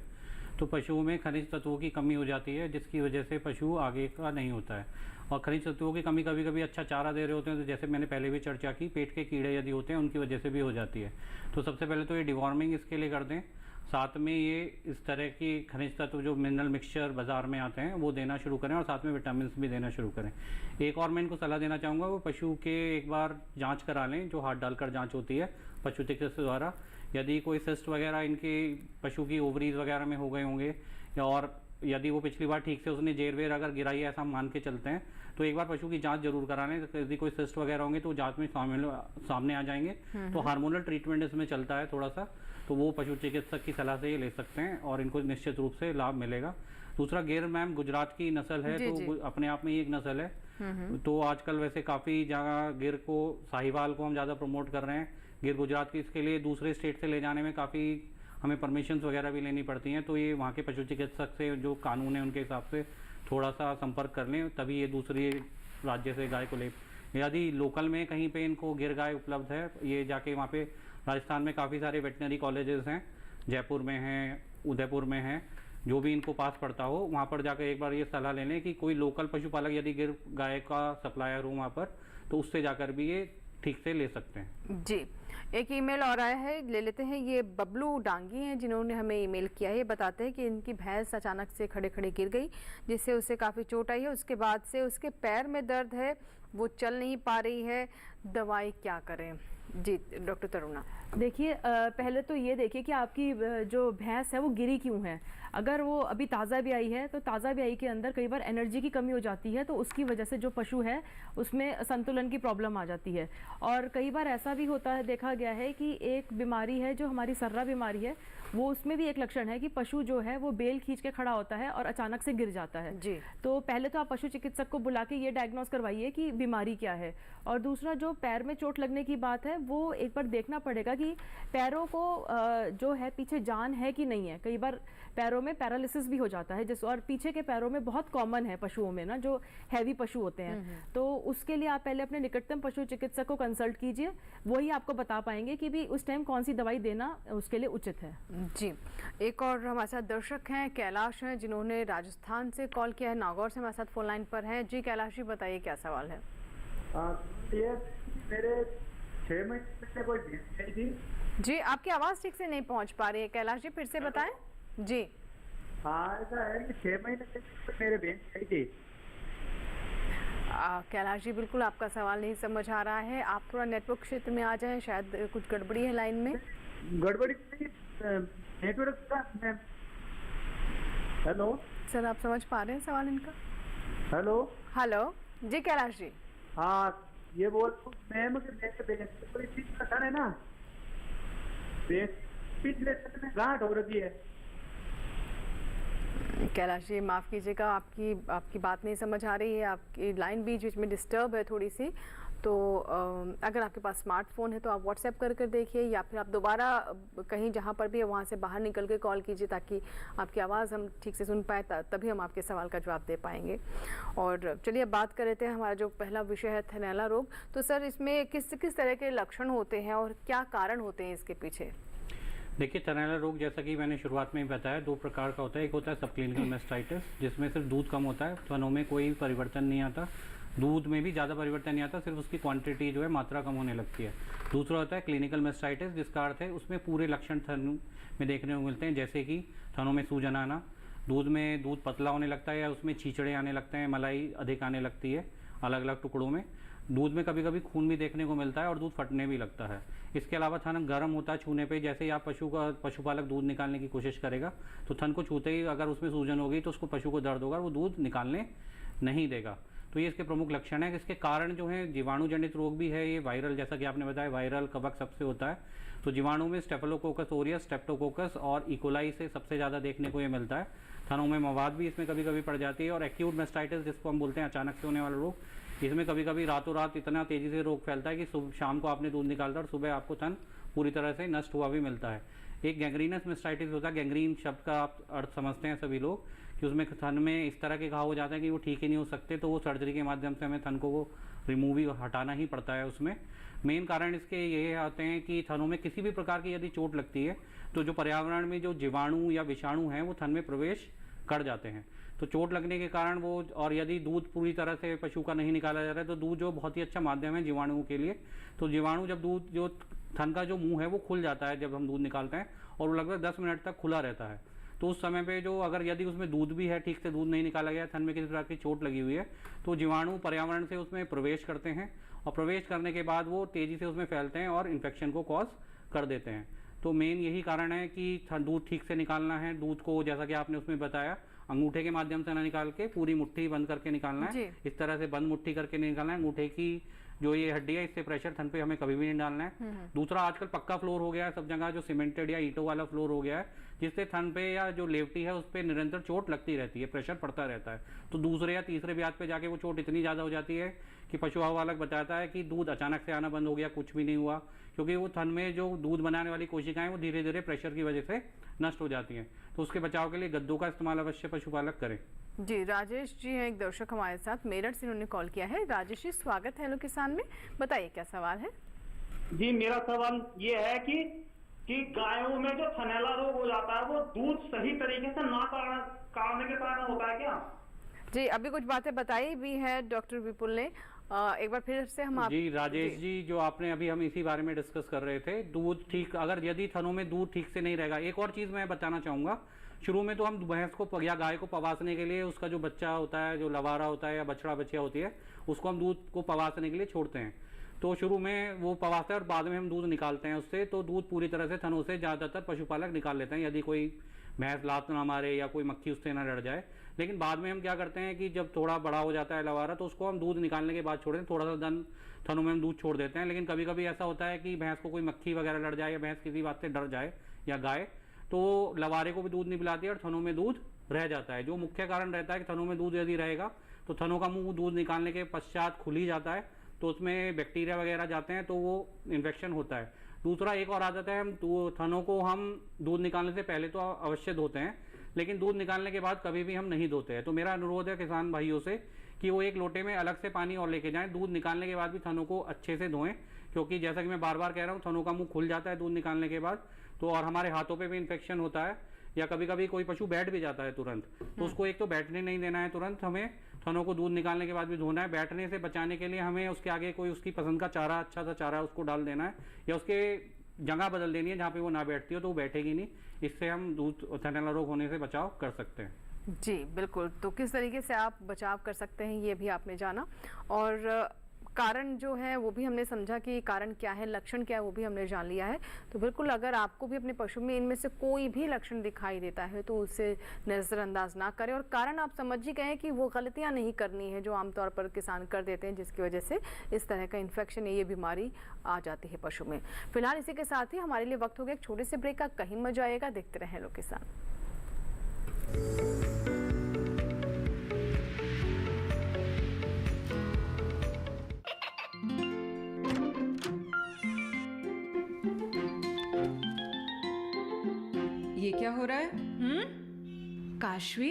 तो पशुओं में खनिज तत्वों की कमी हो जाती है, जिसकी वजह से पशु आगे का नहीं होता है। और खनिज तत्वों की कमी कभी कभी अच्छा चारा दे रहे होते हैं, तो जैसे मैंने पहले भी चर्चा की, पेट के कीड़े यदि होते हैं उनकी वजह से भी हो जाती है। तो सबसे पहले तो ये डिवॉर्मिंग इसके लिए कर दें, साथ में ये इस तरह की खनिज तत्व जो मिनरल मिक्सचर बाज़ार में आते हैं वो देना शुरू करें, और साथ में विटामिन भी देना शुरू करें। एक और मैं इनको सलाह देना चाहूँगा, वो पशु के एक बार जांच करा लें, जो हाथ डालकर जांच होती है पशु चिकित्सक द्वारा। यदि कोई सिस्ट वगैरह इनके पशु की ओवरीज वगैरह में हो गए होंगे, और यदि वो पिछली बार ठीक से उसने जेर वेर अगर गिराई ऐसा मान के चलते हैं, तो एक बार पशु की जांच जरूर करा लें। यदि कोई सिस्ट वगैरह होंगे तो जांच में सामने आ जाएंगे। तो हार्मोनल ट्रीटमेंट इसमें चलता है थोड़ा सा, तो वो पशु चिकित्सक की सलाह से ये ले सकते हैं और इनको निश्चित रूप से लाभ मिलेगा। दूसरा, गिर मैम गुजरात की नस्ल है, तो अपने आप में ही एक नस्ल है। तो आजकल वैसे काफ़ी जगह गिर को, साहिवाल को हम ज़्यादा प्रमोट कर रहे हैं। गिर गुजरात की, इसके लिए दूसरे स्टेट से ले जाने में काफ़ी हमें परमिशंस वगैरह भी लेनी पड़ती हैं। तो ये वहाँ के पशु चिकित्सक से जो कानून है उनके हिसाब से थोड़ा सा संपर्क कर लें, तभी ये दूसरे राज्य से गाय को ले। यदि लोकल में कहीं पे इनको गिर गाय उपलब्ध है, ये जाके वहाँ पे राजस्थान में काफ़ी सारे वेटनरी कॉलेजेस हैं, जयपुर में हैं, उदयपुर में हैं, जो भी इनको पास पड़ता हो वहाँ पर जाकर एक बार ये सलाह ले लें कि कोई लोकल पशुपालक यदि गिर गाय का सप्लायर हो वहाँ पर, तो उससे जाकर भी ये ठीक से ले सकते हैं।
जी, एक ईमेल और आया है, ले लेते हैं। ये बबलू डांगी हैं, जिन्होंने हमें ईमेल किया है। ये बताते हैं कि इनकी भैंस अचानक से खड़े खड़े गिर गई, जिससे उसे काफ़ी चोट आई है। उसके बाद से उसके पैर में दर्द है, वो चल नहीं पा रही है, दवाई क्या करें? जी डॉक्टर तरुणा।
देखिए, पहले तो ये देखिए कि आपकी जो भैंस है वो गिरी क्यों है। अगर वो अभी ताज़ा ब्याई है तो ताज़ा ब्याई के अंदर कई बार एनर्जी की कमी हो जाती है, तो उसकी वजह से जो पशु है उसमें संतुलन की प्रॉब्लम आ जाती है। और कई बार ऐसा भी होता है, देखा गया है कि एक बीमारी है जो हमारी सर्रा बीमारी है, वो उसमें भी एक लक्षण है कि पशु जो है वो बेल खींच के खड़ा होता है और अचानक से गिर जाता है।
जी।
तो पहले तो आप पशु चिकित्सक को बुला के ये डायग्नोस करवाइए कि बीमारी क्या है। और दूसरा, जो पैर में चोट लगने की बात है, वो एक बार देखना पड़ेगा कि पैरों को जो है पीछे जान है कि नहीं है। कई बार पैरों में पैरालिसिस भी हो जाता है, जिस और पीछे के पैरों में बहुत कॉमन है पशुओं में ना, जो हैवी पशु होते हैं। तो उसके लिए आप पहले अपने निकटतम पशु चिकित्सक को कंसल्ट कीजिए, वही आपको बता पाएंगे कि भी उस टाइम कौन सी दवाई देना उसके लिए उचित है।
जी, एक और हमारे साथ दर्शक हैं, कैलाश हैं, जिन्होंने राजस्थान से कॉल किया है, नागौर से हमारे साथ फोन लाइन पर हैं। जी कैलाश जी, बताइए क्या सवाल है?
ये मेरे 6 महीने से कोई भैंस थी।
जी, आपकी आवाज़ ठीक से नहीं पहुंच पा रही है कैलाश जी, फिर से बताएं। जी
हाँ, ऐसा है कि 6 महीने से मेरे भैंस थी।
कैलाश जी, बिल्कुल आपका सवाल नहीं समझ आ रहा है। आप थोड़ा नेटवर्क क्षेत्र में आ जाएं, शायद कुछ गड़बड़ी है लाइन में।
गड़बड़ी नेटवर्क का। हेलो
सर, आप समझ पा रहे हैं सवाल इनका?
हेलो
हेलो जी कैलाश जी।
हाँ, ये बोल मैम कोई चीज का है ना, पिछले में गांठ हो रही है।
कैलाश जी, माफ़ कीजिएगा, आपकी बात नहीं समझ आ रही है, आपकी लाइन बीच बीच में डिस्टर्ब है थोड़ी सी। तो अगर आपके पास स्मार्टफोन है तो आप व्हाट्सएप कर देखिए, या फिर आप दोबारा कहीं जहाँ पर भी है वहाँ से बाहर निकल के कॉल कीजिए, ताकि आपकी आवाज़ हम ठीक से सुन पाए, तभी हम आपके सवाल का जवाब दे पाएंगे। और चलिए अब बात कर रहे थे, हमारा जो पहला विषय है थनैला रोग। तो सर इसमें किस किस तरह के लक्षण होते हैं और क्या कारण होते हैं इसके पीछे?
देखिए, थनैला रोग जैसा कि मैंने शुरुआत में ही बताया, 2 प्रकार का होता है। एक होता है सबक्लिनिकल मैस्टाइटिस, जिसमें सिर्फ दूध कम होता है, थनों में कोई परिवर्तन नहीं आता, दूध में भी ज़्यादा परिवर्तन नहीं आता, सिर्फ उसकी क्वांटिटी जो है मात्रा कम होने लगती है। दूसरा होता है क्लिनिकल मैस्टाइटिस, जिसका अर्थ है उसमें पूरे लक्षण थन में देखने को मिलते हैं, जैसे कि थनों में सूजन आना, दूध पतला होने लगता है या उसमें छींचड़े आने लगते हैं, मलाई अधिक आने लगती है अलग अलग टुकड़ों में, दूध में कभी कभी खून भी देखने को मिलता है और दूध फटने भी लगता है। इसके अलावा थन गर्म होता है छूने पे, जैसे ही आप पशुपालक दूध निकालने की कोशिश करेगा तो थन को छूते ही अगर उसमें सूजन होगी तो उसको पशु को दर्द होगा, वो दूध निकालने नहीं देगा। तो ये इसके प्रमुख लक्षण है। इसके कारण जो है जीवाणु जनित रोग भी है, ये वायरल, जैसा कि आपने बताया वायरल कवक सबसे होता है। तो जीवाणु में स्टेफिलोकोकस ऑरियस, स्ट्रेप्टोकोकस और इकोलाई से सबसे ज़्यादा देखने को ये मिलता है। थनों में मवाद भी इसमें कभी कभी पड़ जाती है। और एक्यूट मैस्टाइटिस, जिसको हम बोलते हैं अचानक से होने वाला रोग, इसमें कभी कभी रातों रात इतना तेज़ी से रोग फैलता है कि शाम को आपने दूध निकालता है और सुबह आपको थन पूरी तरह से नष्ट हुआ भी मिलता है। एक गैंग्रीनस मैस्टाइटिस होता है, गैंग्रीन शब्द का आप अर्थ समझते हैं सभी लोग, कि उसमें थन में इस तरह के घाव हो जाते हैं कि वो ठीक ही नहीं हो सकते, तो वो सर्जरी के माध्यम से हमें थन को वो रिमूव ही हटाना ही पड़ता है। उसमें मेन कारण इसके ये आते हैं कि थनों में किसी भी प्रकार की यदि चोट लगती है तो जो पर्यावरण में जो जीवाणु या विषाणु हैं वो थन में प्रवेश कर जाते हैं। तो चोट लगने के कारण वो, और यदि दूध पूरी तरह से पशु का नहीं निकाला जा रहा है तो दूध जो बहुत ही अच्छा माध्यम है जीवाणुओं के लिए, तो जीवाणु जब दूध जो थन का जो मुंह है वो खुल जाता है जब हम दूध निकालते हैं, और वो लगभग 10 मिनट तक खुला रहता है। तो उस समय पे जो अगर यदि उसमें दूध भी है, ठीक से दूध नहीं निकाला गया, थन में किसी प्रकार की चोट लगी हुई है, तो जीवाणु पर्यावरण से उसमें प्रवेश करते हैं और प्रवेश करने के बाद वो तेज़ी से उसमें फैलते हैं और इन्फेक्शन को कॉज कर देते हैं। तो मेन यही कारण है कि दूध ठीक से निकालना है। दूध को जैसा कि आपने उसमें बताया, अंगूठे के माध्यम से ना निकाल के पूरी मुट्ठी बंद करके निकालना है, इस तरह से बंद मुट्ठी करके निकालना है। अंगूठे की जो ये हड्डी है, इससे प्रेशर थन पे हमें कभी भी नहीं डालना है। दूसरा, आजकल पक्का फ्लोर हो गया है सब जगह, जो सीमेंटेड या ईंटों वाला फ्लोर हो गया है, जिससे थन पे या जो लेवटी है उस पर निरंतर चोट लगती रहती है, प्रेशर पड़ता रहता है। तो दूसरे या तीसरे ब्याज पे जाके वो चोट इतनी ज़्यादा हो जाती है कि पशु आहारवालक बताता है कि दूध अचानक से आना बंद हो गया, कुछ भी नहीं हुआ, क्योंकि वो थन में जो दूध बनाने वाली कोशिकाएं वो धीरे धीरे प्रेशर की वजह से नष्ट हो जाती हैं। तो उसके बचाव के लिए गद्दों का इस्तेमाल अवश्य पशुपालक करें।
जी, राजेश जी हैं एक दर्शक हमारे साथ, मेरठ से उन्होंने कॉल किया है। राजेश जी, स्वागत है हेलो किसान में, बताइए क्या सवाल है?
जी, मेरा सवाल ये है कि गायों में जो थनैला रोग हो जाता है वो दूध सही तरीके से ना काढ़ने के कारण होता है क्या?
जी, अभी कुछ बातें बताई भी है डॉक्टर विपुल ने, एक बार फिर से हम
जी राजेश जी, जो आपने अभी हम इसी बारे में डिस्कस कर रहे थे, दूध ठीक, अगर यदि थनों में दूध ठीक से नहीं रहेगा। एक और चीज़ मैं बताना चाहूँगा, शुरू में तो हम भैंस को या गाय को पवासने के लिए उसका जो बच्चा होता है, जो लवारा होता है या बछड़ा बछिया होती है, उसको हम दूध को पवासने के लिए छोड़ते हैं। तो शुरू में वो पवासता है और बाद में हम दूध निकालते हैं उससे, तो दूध पूरी तरह से थनों से ज़्यादातर पशुपालक निकाल लेते हैं, यदि कोई भैंस लात ना मारे या कोई मक्खी उससे ना लड़ जाए। लेकिन बाद में हम क्या करते हैं कि जब थोड़ा बड़ा हो जाता है लवारा, तो उसको हम दूध निकालने के बाद छोड़ दें, थोड़ा सा थनों में हम दूध छोड़ देते हैं। लेकिन कभी कभी ऐसा होता है कि भैंस को कोई मक्खी वगैरह लड़ जाए या भैंस किसी बात से डर जाए या गाय, तो लवारे को भी दूध नहीं पिलाती है और थनों में दूध रह जाता है। जो मुख्य कारण रहता है कि थनों में दूध यदि रहेगा तो थनों का मुंह दूध निकालने के पश्चात खुल ही जाता है, तो उसमें बैक्टीरिया वगैरह जाते हैं तो वो इन्फेक्शन होता है। दूसरा, एक और आदत है, हम थनों को हम दूध निकालने से पहले तो अवश्य धोते हैं, लेकिन दूध निकालने के बाद कभी भी हम नहीं धोते हैं। तो मेरा अनुरोध है किसान भाइयों से कि वो एक लोटे में अलग से पानी और लेके जाएं, दूध निकालने के बाद भी थनों को अच्छे से धोएं, क्योंकि जैसा कि मैं बार बार कह रहा हूँ, थनों का मुंह खुल जाता है दूध निकालने के बाद, तो और हमारे हाथों पे भी इन्फेक्शन होता है, या कभी कभी कोई पशु बैठ भी जाता है तुरंत, तो उसको एक तो बैठने नहीं देना है तुरंत, हमें थनों को दूध निकालने के बाद भी धोना है। बैठने से बचाने के लिए हमें उसके आगे कोई उसकी पसंद का चारा, अच्छा सा चारा उसको डाल देना है, या उसके जगह बदल देनी है जहाँ पे वो ना बैठती हो, तो वो बैठेगी नहीं। इससे हम दूध थनैला रोग होने से बचाव कर सकते हैं।
जी बिल्कुल, तो किस तरीके से आप बचाव कर सकते हैं ये भी आपने जाना, और कारण जो है वो भी हमने समझा कि कारण क्या है, लक्षण क्या है वो भी हमने जान लिया है। तो बिल्कुल, अगर आपको भी अपने पशु में इनमें से कोई भी लक्षण दिखाई देता है तो उसे नज़रअंदाज ना करें, और कारण आप समझ ही गए कि वो गलतियां नहीं करनी है जो आमतौर पर किसान कर देते हैं, जिसकी वजह से इस तरह का इन्फेक्शन, ये बीमारी आ जाती है पशु में। फिलहाल इसी के साथ ही हमारे लिए वक्त हो गया एक छोटे से ब्रेक का, कहीं मत जाइएगा, देखते रहें लोग किसान।
ये क्या हो रहा है? काशवी,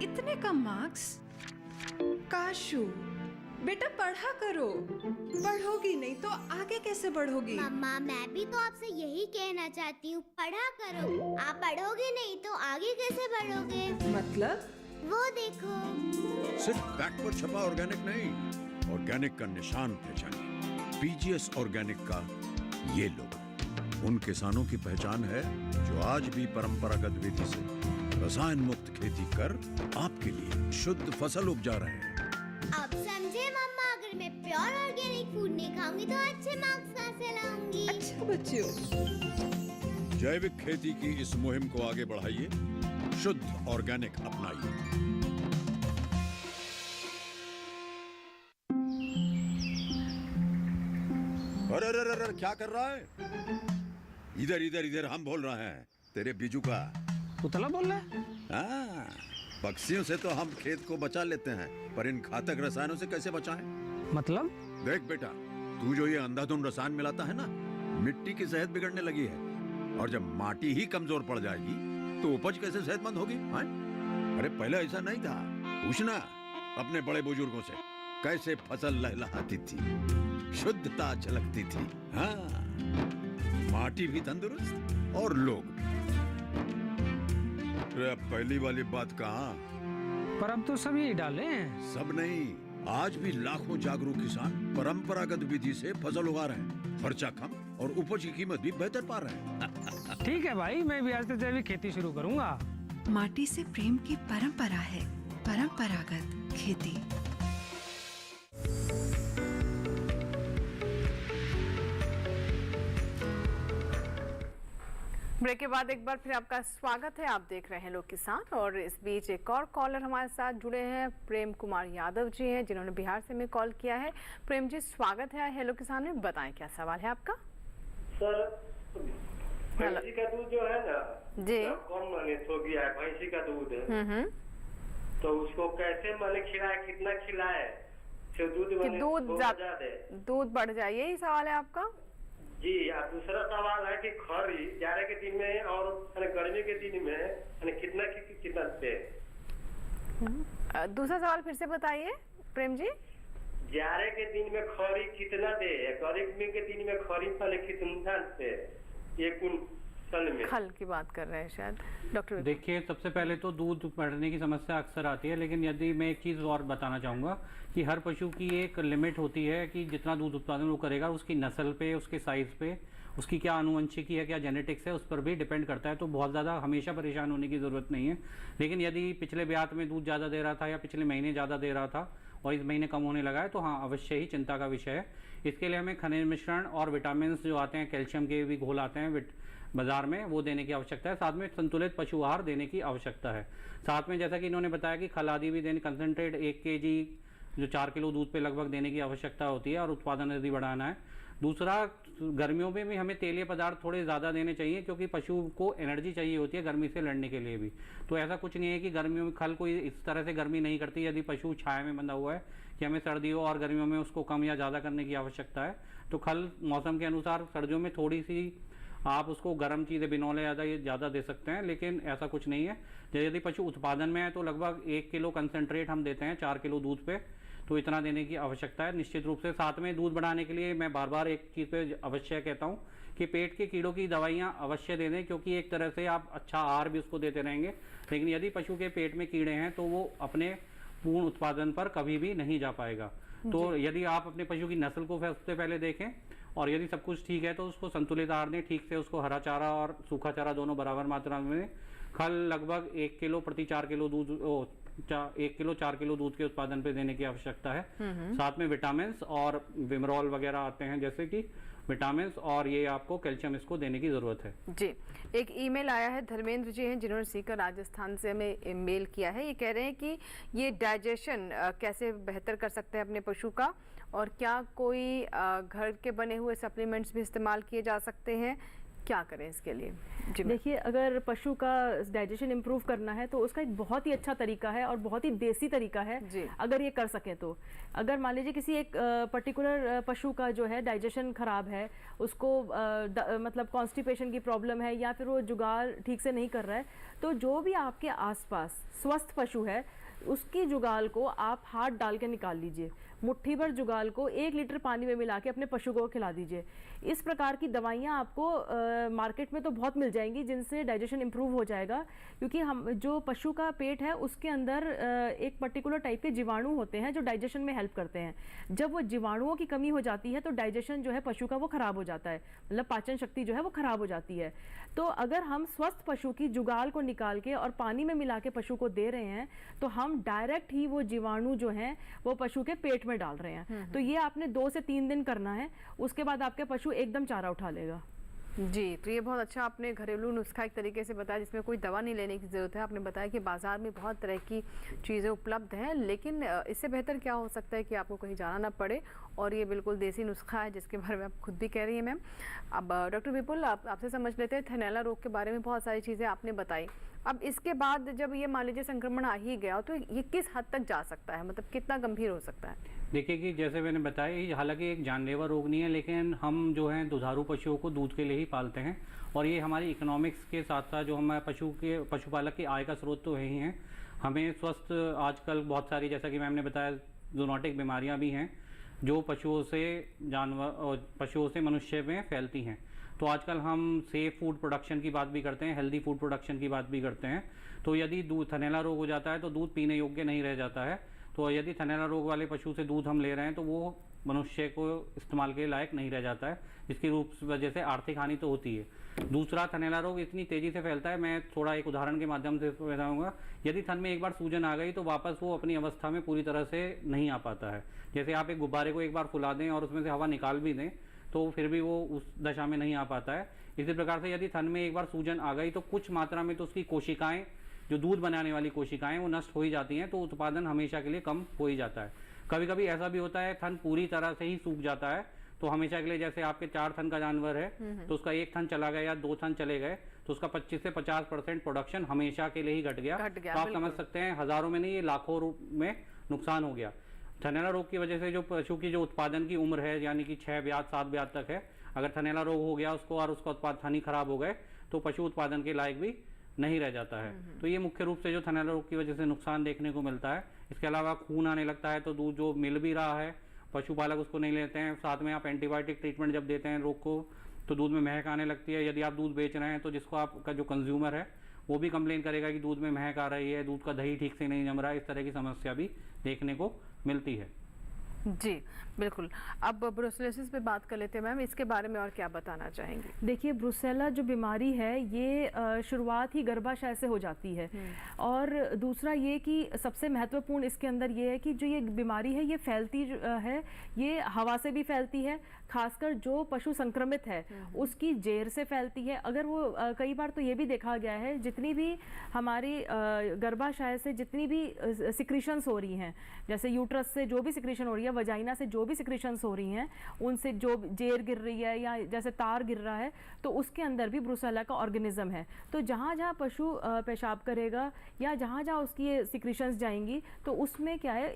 इतने कम मार्क्स? काशू, बेटा पढ़ा करो, पढ़ोगी नहीं तो आगे कैसे बढ़ोगी?
मम्मा, मैं भी तो आपसे यही कहना चाहती हूँ, पढ़ा करो। आप पढ़ोगे नहीं तो आगे कैसे बढ़ोगे?
मतलब?
वो देखो,
सिर्फ बैक पर छपा ऑर्गेनिक नहीं, ऑर्गेनिक का निशान पहचानिए। पीजीएस ऑर्गेनिक का ये लोगो उन किसानों की पहचान है जो आज भी परंपरागत विधि से रसायन मुक्त खेती कर आपके लिए शुद्ध फसल उपजा रहे हैं।
अब समझे मम्मा, अगर मैं प्योर ऑर्गेनिक फूड नहीं खाऊंगी तो अच्छे मार्क्स कहाँ से लाऊंगी?
अच्छा बच्चों,
जैविक खेती की इस मुहिम को आगे बढ़ाइए, शुद्ध ऑर्गेनिक अपनाइए। अरे अरे अरे क्या कर रहा है? इधर इधर इधर, हम बोल रहे हैं तेरे बीजू का।
पुतला बोल रहा है?
हाँ, पक्षियों से तो हम खेत को बचा लेते हैं, पर इन घातक रसायनों से कैसे बचाएं?
मतलब?
देख बेटा, तू जो ये अंधाधुंध रसायन मिलाता है ना, मिट्टी की सेहत बिगड़ने लगी है। और जब माटी ही कमजोर पड़ जाएगी तो उपज कैसे सेहतमंद होगी? हाँ? अरे पहले ऐसा नहीं था। पूछना अपने बड़े बुजुर्गों से, कैसे फसल लहलहाती थी, शुद्धता झलकती थी। हाँ, माटी भी तंदुरुस्त और लोग भी। पहली वाली बात कहाँ?
पर अब तो सब यही डाले हैं।
सब नहीं, आज भी लाखों जागरूक किसान परंपरागत विधि से फसल उगा रहे हैं। खर्चा कम और उपज की कीमत भी बेहतर पा रहे हैं।
ठीक है भाई, मैं भी आज से जैविक खेती शुरू करूंगा।
माटी से प्रेम की परंपरा है परंपरागत खेती।
ब्रेक के बाद एक बार फिर आपका स्वागत है। आप देख रहे हैं लोग किसान, और इस बीच एक और कॉलर हमारे साथ जुड़े हैं। प्रेम कुमार यादव जी हैं, जिन्होंने बिहार से हमें कॉल किया है। प्रेम जी, स्वागत है हेलो किसान में। बताएं क्या सवाल है आपका?
सर, भैंसी का दूध जो है ना
जी,
कौन माने हो गया है भैंसी का दूध, तो उसको कैसे माने खिलाए, कितना खिलाए तो
दूध बढ़ जाए, यही सवाल है आपका?
जी। और दूसरा सवाल है कि खरी जाड़े के दिन में और गर्मी के दिन में कितना दे?
दूसरा सवाल फिर से बताइए प्रेम जी।
जाड़े के दिन में खरी कितना दे, गर्मी के दिन में खरी फल कितना दे? ये कुंटल में
खल की बात कर रहे हैं शायद डॉक्टर।
देखिए, सबसे पहले तो दूध बढ़ने की समस्या अक्सर आती है, लेकिन यदि मैं एक चीज़ और बताना चाहूँगा कि हर पशु की एक लिमिट होती है कि जितना दूध उत्पादन वो करेगा, उसकी नस्ल पे, उसके साइज़ पे, उसकी क्या आनुवंशिकी है, क्या जेनेटिक्स है, उस पर भी डिपेंड करता है। तो बहुत ज़्यादा हमेशा परेशान होने की ज़रूरत नहीं है। लेकिन यदि पिछले ब्यात में दूध ज़्यादा दे रहा था या पिछले महीने ज़्यादा दे रहा था और इस महीने कम होने लगा है, तो हाँ, अवश्य ही चिंता का विषय है। इसके लिए हमें खनिज मिश्रण और विटामिन जो आते हैं, कैल्शियम के भी घोल आते हैं बाजार में, वो देने की आवश्यकता है। साथ में संतुलित पशु आहार देने की आवश्यकता है। साथ में जैसा कि इन्होंने बताया कि खल आदि भी देने, कंसनट्रेट 1 kg जो 4 किलो दूध पे लगभग देने की आवश्यकता होती है, और उत्पादन यदि बढ़ाना है। दूसरा, गर्मियों में भी हमें तेलीय पदार्थ थोड़े ज़्यादा देने चाहिए, क्योंकि पशु को एनर्जी चाहिए होती है गर्मी से लड़ने के लिए भी। तो ऐसा कुछ नहीं है कि गर्मियों में खल कोई इस तरह से गर्मी नहीं करती। यदि पशु छाया में बंधा हुआ है कि हमें सर्दियों और गर्मियों में उसको कम या ज़्यादा करने की आवश्यकता है, तो खल मौसम के अनुसार सर्दियों में थोड़ी सी आप उसको गर्म चीज़ें बिनौले ज़्यादा दे सकते हैं, लेकिन ऐसा कुछ नहीं है। यदि पशु उत्पादन में है तो लगभग 1 किलो कंसनट्रेट हम देते हैं 4 किलो दूध पे, तो इतना देने की आवश्यकता है निश्चित रूप से। साथ में दूध बढ़ाने के लिए मैं बार बार एक चीज़ पे अवश्य कहता हूँ कि पेट के कीड़ों की दवाइयाँ अवश्य दे दें, क्योंकि एक तरह से आप अच्छा आहार भी उसको देते रहेंगे। लेकिन यदि पशु के पेट में कीड़े हैं तो वो अपने पूर्ण उत्पादन पर कभी भी नहीं जा पाएगा। तो यदि आप अपने पशु की नस्ल को सबसे पहले देखें, और यदि सब कुछ ठीक है तो उसको संतुलित आहार दें, ठीक से उसको हरा चारा और सूखा चारा दोनों बराबर मात्रा में। खल लगभग 1 किलो प्रति 4 किलो दूध 1 किलो 4 किलो दूध के उत्पादन पे देने की आवश्यकता है। साथ में विटामिन और विमरॉल वगैरह आते हैं, जैसे कि विटामिन, और ये आपको कैल्शियम इसको देने की जरूरत है।
जी, एक ईमेल आया है, धर्मेंद्र जी हैं जिन्होंने सीकर राजस्थान से हमें मेल किया है। ये कह रहे हैं कि ये डाइजेशन कैसे बेहतर कर सकते हैं अपने पशु का, और क्या कोई घर के बने हुए सप्लीमेंट्स भी इस्तेमाल किए जा सकते हैं, क्या करें इसके लिए? जी
देखिए, अगर पशु का डाइजेशन इम्प्रूव करना है तो उसका एक बहुत ही अच्छा तरीका है और बहुत ही देसी तरीका है, अगर ये कर सकें तो। अगर मान लीजिए किसी एक पर्टिकुलर पशु का जो है डाइजेशन खराब है, उसको मतलब कॉन्स्टिपेशन की प्रॉब्लम है या फिर वो जुगाल ठीक से नहीं कर रहा है, तो जो भी आपके आसपास स्वस्थ पशु है उसकी जुगाल को आप हाथ डाल के निकाल लीजिए। मुट्ठी भर जुगाल को 1 लीटर पानी में मिला के अपने पशु को खिला दीजिए। इस प्रकार की दवाइयाँ आपको मार्केट में तो बहुत मिल जाएंगी जिनसे डाइजेशन इम्प्रूव हो जाएगा, क्योंकि हम जो पशु का पेट है उसके अंदर एक पर्टिकुलर टाइप के जीवाणु होते हैं जो डाइजेशन में हेल्प करते हैं। जब वो जीवाणुओं की कमी हो जाती है तो डाइजेशन जो है पशु का वो खराब हो जाता है, मतलब पाचन शक्ति जो है वो खराब हो जाती है। तो अगर हम स्वस्थ पशु की जुगाल को निकाल के और पानी में मिला के पशु को दे रहे हैं तो हम डायरेक्ट ही वो जीवाणु जो हैं वो पशु के पेट में डाल रहे हैं। तो ये आपने 2 से 3 दिन करना है, उसके बाद आपके पशु एकदम चारा उठा लेगा।
जी, तो ये बहुत अच्छा आपने घरेलू नुस्खा एक तरीके से बताया जिसमें कोई दवा नहीं लेने की ज़रूरत है। आपने बताया कि बाज़ार में बहुत तरह की चीज़ें उपलब्ध हैं, लेकिन इससे बेहतर क्या हो सकता है कि आपको कहीं जाना ना पड़े, और ये बिल्कुल देसी नुस्खा है जिसके बारे में आप खुद भी कह रही हैं मैम। अब डॉक्टर विपुल, आपसे समझ लेते हैं, थैलेला रोग के बारे में बहुत सारी चीज़ें आपने बताई। अब इसके बाद जब ये मान लीजिए संक्रमण आ ही गया तो ये किस हद तक जा सकता है, मतलब कितना गंभीर हो सकता है?
देखिए कि जैसे मैंने बताया, हालांकि एक जानलेवा रोग नहीं है, लेकिन हम जो हैं दुधारू पशुओं को दूध के लिए ही पालते हैं, और ये हमारी इकोनॉमिक्स के साथ साथ जो हमारे पशुपालक की आय का स्रोत तो है ही हैं। हमें स्वस्थ आजकल बहुत सारी, जैसा कि मैम ने बताया, जूनोटिक बीमारियां भी हैं जो पशुओं से मनुष्य में फैलती हैं। तो आजकल हम सेफ फूड प्रोडक्शन की बात भी करते हैं, हेल्दी फूड प्रोडक्शन की बात भी करते हैं। तो यदि थनैला रोग हो जाता है तो दूध पीने योग्य नहीं रह जाता है। तो यदि थनैला रोग वाले पशु से दूध हम ले रहे हैं तो वो मनुष्य को इस्तेमाल के लायक नहीं रह जाता है, जिसकी वजह से आर्थिक हानि तो होती है। दूसरा, थनैला रोग इतनी तेजी से फैलता है, मैं थोड़ा एक उदाहरण के माध्यम से बताऊंगा। यदि थन में एक बार सूजन आ गई तो वापस वो अपनी अवस्था में पूरी तरह से नहीं आ पाता है। जैसे आप एक गुब्बारे को एक बार फुला दें और उसमें से हवा निकाल भी दें तो फिर भी वो उस दशा में नहीं आ पाता है। इसी प्रकार से यदि थन में एक बार सूजन आ गई तो कुछ मात्रा में तो उसकी कोशिकाएं, जो दूध बनाने वाली कोशिकाएं, वो नष्ट हो ही जाती हैं, तो उत्पादन हमेशा के लिए कम हो ही जाता है। कभी कभी ऐसा भी होता है थन पूरी तरह से ही सूख जाता है, तो हमेशा के लिए, जैसे आपके 4 थन का जानवर है तो उसका 1 थन चला गया या 2 थन चले गए तो उसका 25 से 50% प्रोडक्शन हमेशा के लिए ही घट गया। तो आप समझ सकते हैं हजारों में नहीं, ये लाखों में नुकसान हो गया। थनैला रोग की वजह से जो पशु की जो उत्पादन की उम्र है, यानी कि 6 ब्याज 7 ब्याज तक है, अगर थनैला रोग हो गया उसको और उसका उत्पादन ही खराब हो गए तो पशु उत्पादन के लायक भी नहीं रह जाता है। तो ये मुख्य रूप से जो थनैला रोग की वजह से नुकसान देखने को मिलता है। इसके अलावा खून आने लगता है, तो दूध जो मिल भी रहा है पशुपालक उसको नहीं लेते हैं। साथ में आप एंटीबायोटिक ट्रीटमेंट जब देते हैं रोग को तो दूध में महक आने लगती है। यदि आप दूध बेच रहे हैं तो जिसको आपका जो कंज्यूमर है वो भी कंप्लेन करेगा कि दूध में महक आ रही है, दूध का दही ठीक से नहीं जम रहा है। इस तरह की समस्या भी देखने को मिलती है।
जी बिल्कुल। अब ब्रुसेलोसिस पे बात कर लेते हैं मैम, इसके बारे में और क्या बताना चाहेंगे?
देखिए, ब्रुसेला जो बीमारी है ये शुरुआत ही गर्भाशय से हो जाती है, और दूसरा ये कि सबसे महत्वपूर्ण इसके अंदर ये है कि जो ये बीमारी है ये फैलती है, ये हवा से भी फैलती है, खासकर जो पशु संक्रमित है उसकी जेर से फैलती है। अगर वो कई बार तो ये भी देखा गया है जितनी भी हमारी गर्भाशय से जितनी भी सिक्रीशंस हो रही हैं, जैसे यूट्रस से जो भी सिक्रीशन हो रही है, वजाइना से जो भी सिक्रीशंस हो रही हैं, उनसे जो जेर गिर रही है या जैसे तार गिर रहा है, तो उसके अंदर भी ब्रुसेला का ऑर्गेनिज्म है। तो जहाँ जहाँ पशु पेशाब करेगा या जहाँ जहाँ उसकी ये सिक्रीशंस जाएंगी तो उसमें क्या है,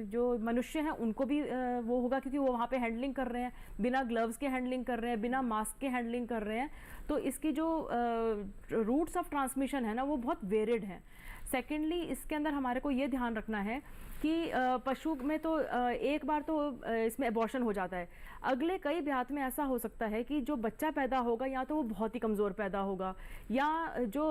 जो मनुष्य हैं उनको भी वो होगा, क्योंकि वो वहाँ पे हैंडलिंग कर रहे हैं, बिना ग्लव्स के हैंडलिंग कर रहे हैं, बिना मास्क के हैंडलिंग कर रहे हैं। तो इसकी जो रूट्स ऑफ ट्रांसमिशन है ना वो बहुत वेरिड है। सेकेंडली, इसके अंदर हमारे को ये ध्यान रखना है कि पशु में तो एक बार तो इसमें एबॉर्शन हो जाता है, अगले कई ब्यात में ऐसा हो सकता है कि जो बच्चा पैदा होगा या तो वो बहुत ही कमज़ोर पैदा होगा या जो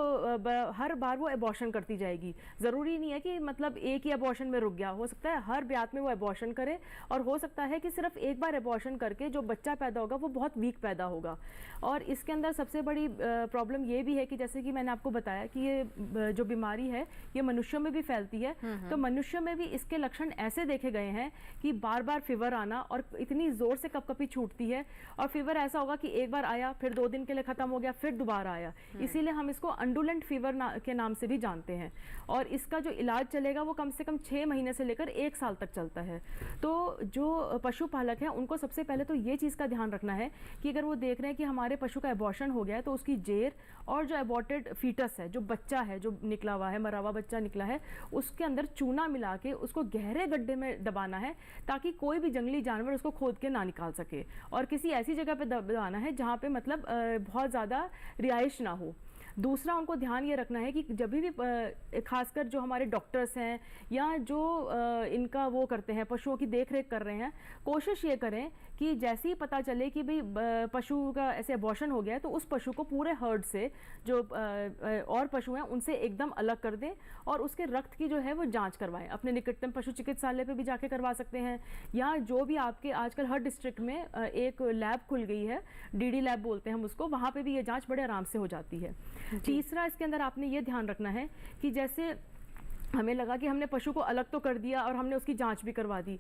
हर बार वो एबॉर्शन करती जाएगी। ज़रूरी नहीं है कि मतलब एक ही एबॉर्शन में रुक गया, हो सकता है हर ब्यात में वो एबॉर्शन करे, और हो सकता है कि सिर्फ एक बार एबॉर्शन करके जो बच्चा पैदा होगा वो बहुत वीक पैदा होगा। और इसके अंदर सबसे बड़ी प्रॉब्लम ये भी है कि जैसे कि मैंने आपको बताया कि ये जो बीमारी है ये मनुष्यों में भी फैलती है, तो मनुष्यों में भी इसके लक्षण ऐसे देखे गए हैं कि बार बार फीवर आना और इतनी ज़ोर से कपकपी छूटती है, और फीवर ऐसा होगा कि एक बार आया फिर 2 दिन के लिए ख़त्म हो गया फिर दोबारा आया। इसीलिए हम इसको अंडुलेंट फीवर के नाम से भी जानते हैं। और इसका जो इलाज चलेगा वो कम से कम 6 महीने से लेकर 1 साल तक चलता है। तो जो पशुपालक हैं उनको सबसे पहले तो ये चीज़ का ध्यान रखना है कि अगर वो देख रहे हैं कि हमारे पशु का एबॉर्शन हो गया है तो उसकी जेर और जो एबॉर्टेड फीटस है, जो बच्चा है जो निकला हुआ है, मरा हुआ बच्चा निकला है, उसके अंदर चूना मिला के उसको गहरे गड्ढे में दबाना है ताकि कोई भी जंगली जानवर उसको खोद के ना निकाल सके, और किसी ऐसी जगह पे दबाना है जहाँ पे मतलब बहुत ज़्यादा रिहाइश ना हो। दूसरा उनको ध्यान ये रखना है कि जब भी खासकर जो हमारे डॉक्टर्स हैं या जो इनका वो करते हैं, पशुओं की देख रेख कर रहे हैं, कोशिश ये करें कि जैसे ही पता चले कि भाई पशु का ऐसे अबॉर्शन हो गया है तो उस पशु को पूरे हर्ड से जो और पशु हैं उनसे एकदम अलग कर दें और उसके रक्त की जो है वो जांच करवाएं। अपने निकटतम पशु चिकित्सालय पे भी जाके करवा सकते हैं, या जो भी आपके आजकल हर डिस्ट्रिक्ट में एक लैब खुल गई है, डीडी लैब बोलते हैं हम उसको, वहाँ पे भी ये जांच बड़े आराम से हो जाती है। तीसरा इसके अंदर आपने ये ध्यान रखना है कि जैसे हमें लगा कि हमने पशु को अलग तो कर दिया और हमने उसकी जांच भी करवा दी,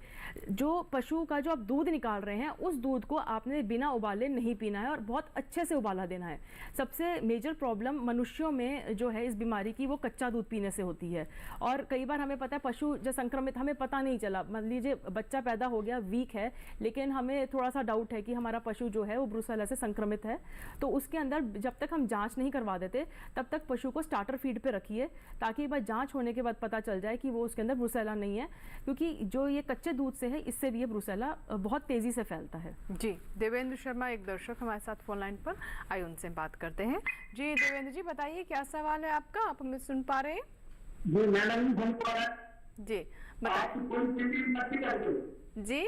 जो पशु का जो आप दूध निकाल रहे हैं उस दूध को आपने बिना उबाले नहीं पीना है और बहुत अच्छे से उबाला देना है। सबसे मेजर प्रॉब्लम मनुष्यों में जो है इस बीमारी की वो कच्चा दूध पीने से होती है, और कई बार हमें पता है पशु जो संक्रमित, हमें पता नहीं चला, मान लीजिए बच्चा पैदा हो गया, वीक है, लेकिन हमें थोड़ा सा डाउट है कि हमारा पशु जो है वो ब्रुसेला से संक्रमित है, तो उसके अंदर जब तक हम जाँच नहीं करवा देते तब तक पशु को स्टार्टर फीड पर रखिए ताकि एक बार जाँच होने के बाद पता चल जाए कि वो उसके अंदर ब्रुसेला नहीं है, क्योंकि जो ये कच्चे दूध से है इससे भी ये ब्रुसेला बहुत तेजी से फैलता है।
जी, देवेंद्र शर्मा एक दर्शक हमारे साथ फोन लाइन पर, आइए उनसे बात करते हैं। जी देवेंद्र जी, बताइए क्या सवाल है आपका, आप हमें सुन पा रहे हैं?
जी मैडम सुन पा रहे हैं।
जी बताइए। जी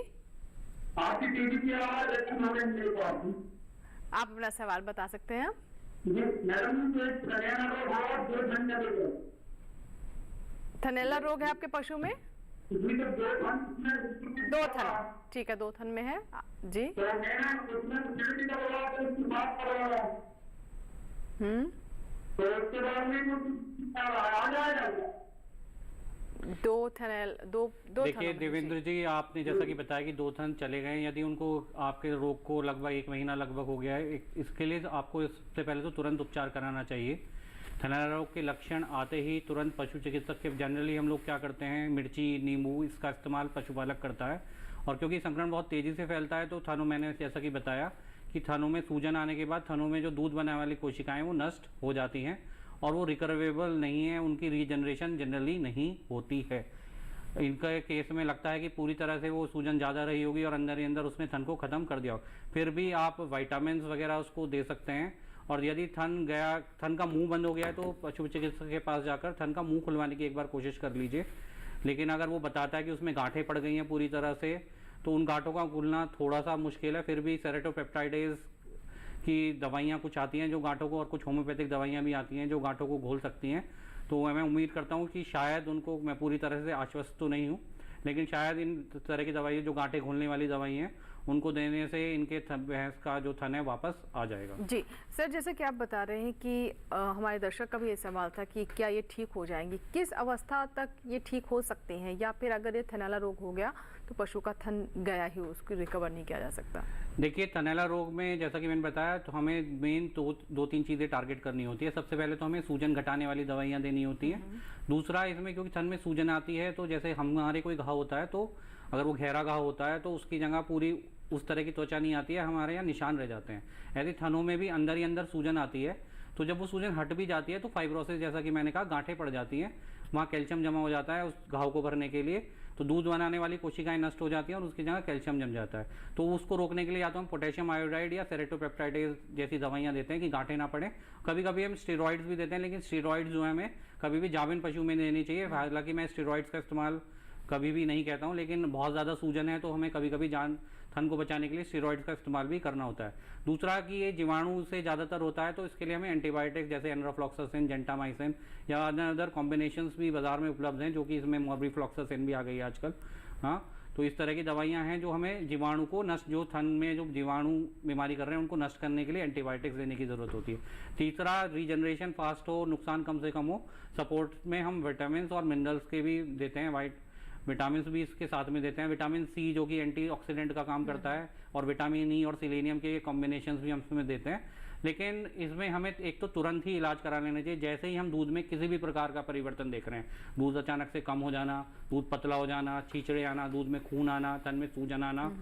आपकी टीवी की आवाज अच्छी नहीं है,
आप अपना सवाल बता सकते हैं।
जी मैडम,
थनैला रोग है आपके पशु में? 2 थन, ठीक है, 2 थन में है जी।
देखिए देवेंद्र जी, आपने जैसा कि बताया कि 2 थन चले गए, यदि उनको आपके रोग को लगभग 1 महीना लगभग हो गया है, इसके लिए आपको सबसे पहले तो तुरंत उपचार कराना चाहिए। थनैला रोग के लक्षण आते ही तुरंत पशु चिकित्सक के, जनरली हम लोग क्या करते हैं, मिर्ची, नींबू, इसका इस्तेमाल पशुपालक करता है, और क्योंकि संक्रमण बहुत तेज़ी से फैलता है तो थनों, मैंने जैसा कि बताया कि थनों में सूजन आने के बाद थनों में जो दूध बनाने वाली कोशिकाएं वो नष्ट हो जाती हैं और वो रिकवरेबल नहीं है, उनकी रीजनरेशन जनरली नहीं होती है। इनका केस में लगता है कि पूरी तरह से वो सूजन ज़्यादा रही होगी और अंदर ही अंदर उसने थन को ख़त्म कर दिया हो, फिर भी आप विटामिन वगैरह उसको दे सकते हैं। और यदि थन का मुंह बंद हो गया है तो पशु चिकित्सक के पास जाकर थन का मुंह खुलवाने की एक बार कोशिश कर लीजिए। लेकिन अगर वो बताता है कि उसमें गांठें पड़ गई हैं पूरी तरह से, तो उन गांठों का खुलना थोड़ा सा मुश्किल है। फिर भी सेरेटोपेप्टाइडेज की दवाइयाँ कुछ आती हैं जो गांठों को, और कुछ होम्योपैथिक दवाइयाँ भी आती हैं जो गांठों को घोल सकती हैं। तो मैं उम्मीद करता हूँ कि शायद उनको, मैं पूरी तरह से आश्वस्त तो नहीं हूँ, लेकिन शायद इन तरह की दवाइयाँ जो गांठें घोलने वाली दवाई हैं उनको देने से इनके भैंस का जो थन है वापस आ जाएगा।
जी सर, जैसे कि आप बता रहे हैं कि हमारे दर्शक का भी ये सवाल था कि क्या ये ठीक हो जाएंगी, किस अवस्था तक ये ठीक हो सकते हैं, या फिर अगर ये थनैला रोग हो गया तो पशु का थन गया ही, उसको रिकवर नहीं किया जा सकता?
देखिए, थनैला रोग में जैसा कि मैंने बताया तो हमें मेन 2-3 चीज़ें टारगेट करनी होती है। सबसे पहले तो हमें सूजन घटाने वाली दवाइयाँ देनी होती हैं। दूसरा, इसमें क्योंकि थन में सूजन आती है तो जैसे हमारे कोई घाव होता है तो अगर वो गहरा घाव होता है तो उसकी जगह पूरी उस तरह की त्वचा नहीं आती है, हमारे यहाँ निशान रह जाते हैं। ऐसे थनों में भी अंदर ही अंदर सूजन आती है, तो जब वो सूजन हट भी जाती है तो फाइब्रोसिस, जैसा कि मैंने कहा, गांठें पड़ जाती हैं, वहाँ कैल्शियम जमा हो जाता है उस घाव को भरने के लिए, तो दूध बनाने वाली कोशिकाएं नष्ट हो जाती हैं और उसकी जगह कैल्शियम जम जाता है। तो उसको रोकने के लिए या तो हम पोटेशियम आयोडाइड या सेरेटोपेप्टाइडेज जैसी दवाइयाँ देते हैं कि गांठें ना पड़े। कभी कभी हम स्टेरॉइड्स भी देते हैं, लेकिन स्टेरॉइड्स जो है हमें कभी भी जाबिन पशु में देनी चाहिए। हालांकि मैं स्टेरॉइड्स का इस्तेमाल कभी भी नहीं कहता हूँ, लेकिन बहुत ज़्यादा सूजन है तो हमें कभी कभी थन को बचाने के लिए स्टेरॉइड्स का इस्तेमाल भी करना होता है। दूसरा कि ये जीवाणु से ज़्यादातर होता है तो इसके लिए हमें एंटीबायोटिक्स जैसे एनरोफ्लॉक्सासिन, जेंटामाइसिन या अदर कॉम्बिनेशंस भी बाजार में उपलब्ध हैं, जो कि इसमें मोबिफ्लॉक्सासिन भी आ गई है आजकल। हाँ, तो इस तरह की दवाइयाँ हैं जो हमें जीवाणु को नष्ट, जो थन में जो जीवाणु बीमारी कर रहे हैं उनको नष्ट करने के लिए एंटीबायोटिक्स देने की ज़रूरत होती है। तीसरा, रीजनरेशन फास्ट हो, नुकसान कम से कम हो, सपोर्ट में हम विटामिन और मिनरल्स के भी देते हैं, विटामिन भी इसके साथ में देते हैं। विटामिन सी जो कि एंटीऑक्सीडेंट का काम करता है, और विटामिन ई और सेलेनियम के कॉम्बिनेशंस भी हम इसमें देते हैं। लेकिन इसमें हमें एक तो तुरंत ही इलाज करा लेना चाहिए। जैसे ही हम दूध में किसी भी प्रकार का परिवर्तन देख रहे हैं, दूध अचानक से कम हो जाना, दूध पतला हो जाना, छींचड़े आना, दूध में खून आना, तन में सूजन आना,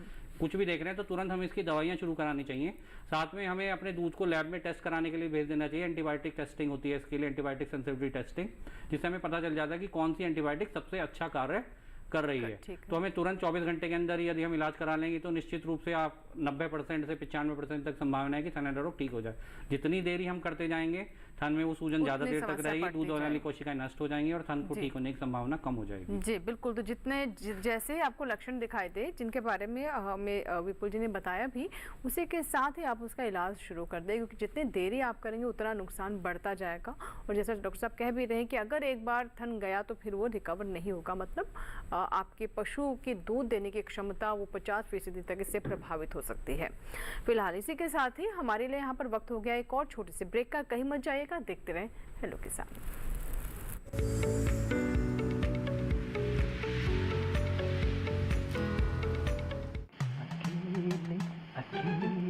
कुछ भी देख रहे हैं तो तुरंत हमें इसकी दवाइयाँ शुरू करानी चाहिए। साथ में हमें अपने दूध को लैब में टेस्ट कराने के लिए भेज देना चाहिए। एंटीबायोटिक टेस्टिंग होती है इसके लिए, एंटीबायोटिक सेंसिटिविटी टेस्टिंग, जिससे हमें पता चल जाता है कि कौन सी एंटीबायोटिक सबसे अच्छा कार्य कर रही है। तो हमें तुरंत 24 घंटे के अंदर यदि हम इलाज करा लेंगे तो निश्चित रूप से आप 90% से 95% तक संभावना है कि थनैला रोग ठीक हो जाए। जितनी देरी हम करते जाएंगे थन में वो सूजन ज्यादा देर तक रहेगी, दूध वाली कोशिकाएं नष्ट हो जाएंगी और थन को ठीक होने की संभावना कम हो जाएगी।
जी बिल्कुल। तो जितने जैसे आपको लक्षण दिखाई दे जिनके बारे में हमें विपुल जी ने बताया भी, उसी के साथ ही आप उसका इलाज शुरू कर दें, क्योंकि जितनी देरी आप करेंगे उतना नुकसान बढ़ता जाएगा। और जैसा डॉक्टर साहब कह भी रहे हैं कि अगर एक बार थन गया तो फिर वो रिकवर नहीं होगा, मतलब आपके पशु की दूध देने की क्षमता वो 50% तक इससे प्रभावित हो सकती है। फिलहाल इसी के साथ ही हमारे लिए यहाँ पर वक्त हो गया एक और छोटे से ब्रेक का। कहीं मत जाइएगा, देखते रहें हेलो किसान।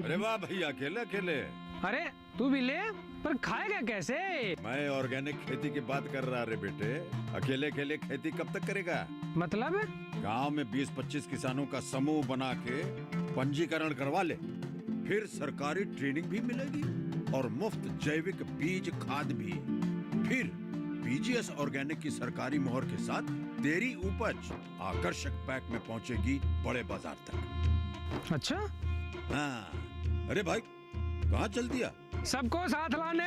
अरे वाह भैया, अकेले अकेले।
अरे तू भी ले, पर खाएगा कैसे?
मैं ऑर्गेनिक खेती की बात कर रहा रे बेटे। अकेले अकेले खेती कब तक करेगा?
मतलब
गांव में 20-25 किसानों का समूह बना के पंजीकरण करवा ले, फिर सरकारी ट्रेनिंग भी मिलेगी और मुफ्त जैविक बीज खाद भी। फिर बीजीएस ऑर्गेनिक की सरकारी मोहर के साथ तेरी उपज आकर्षक पैक में पहुंचेगी बड़े बाजार तक।
अच्छा?
हाँ। अरे भाई कहाँ चल दिया?
सबको साथ लाने,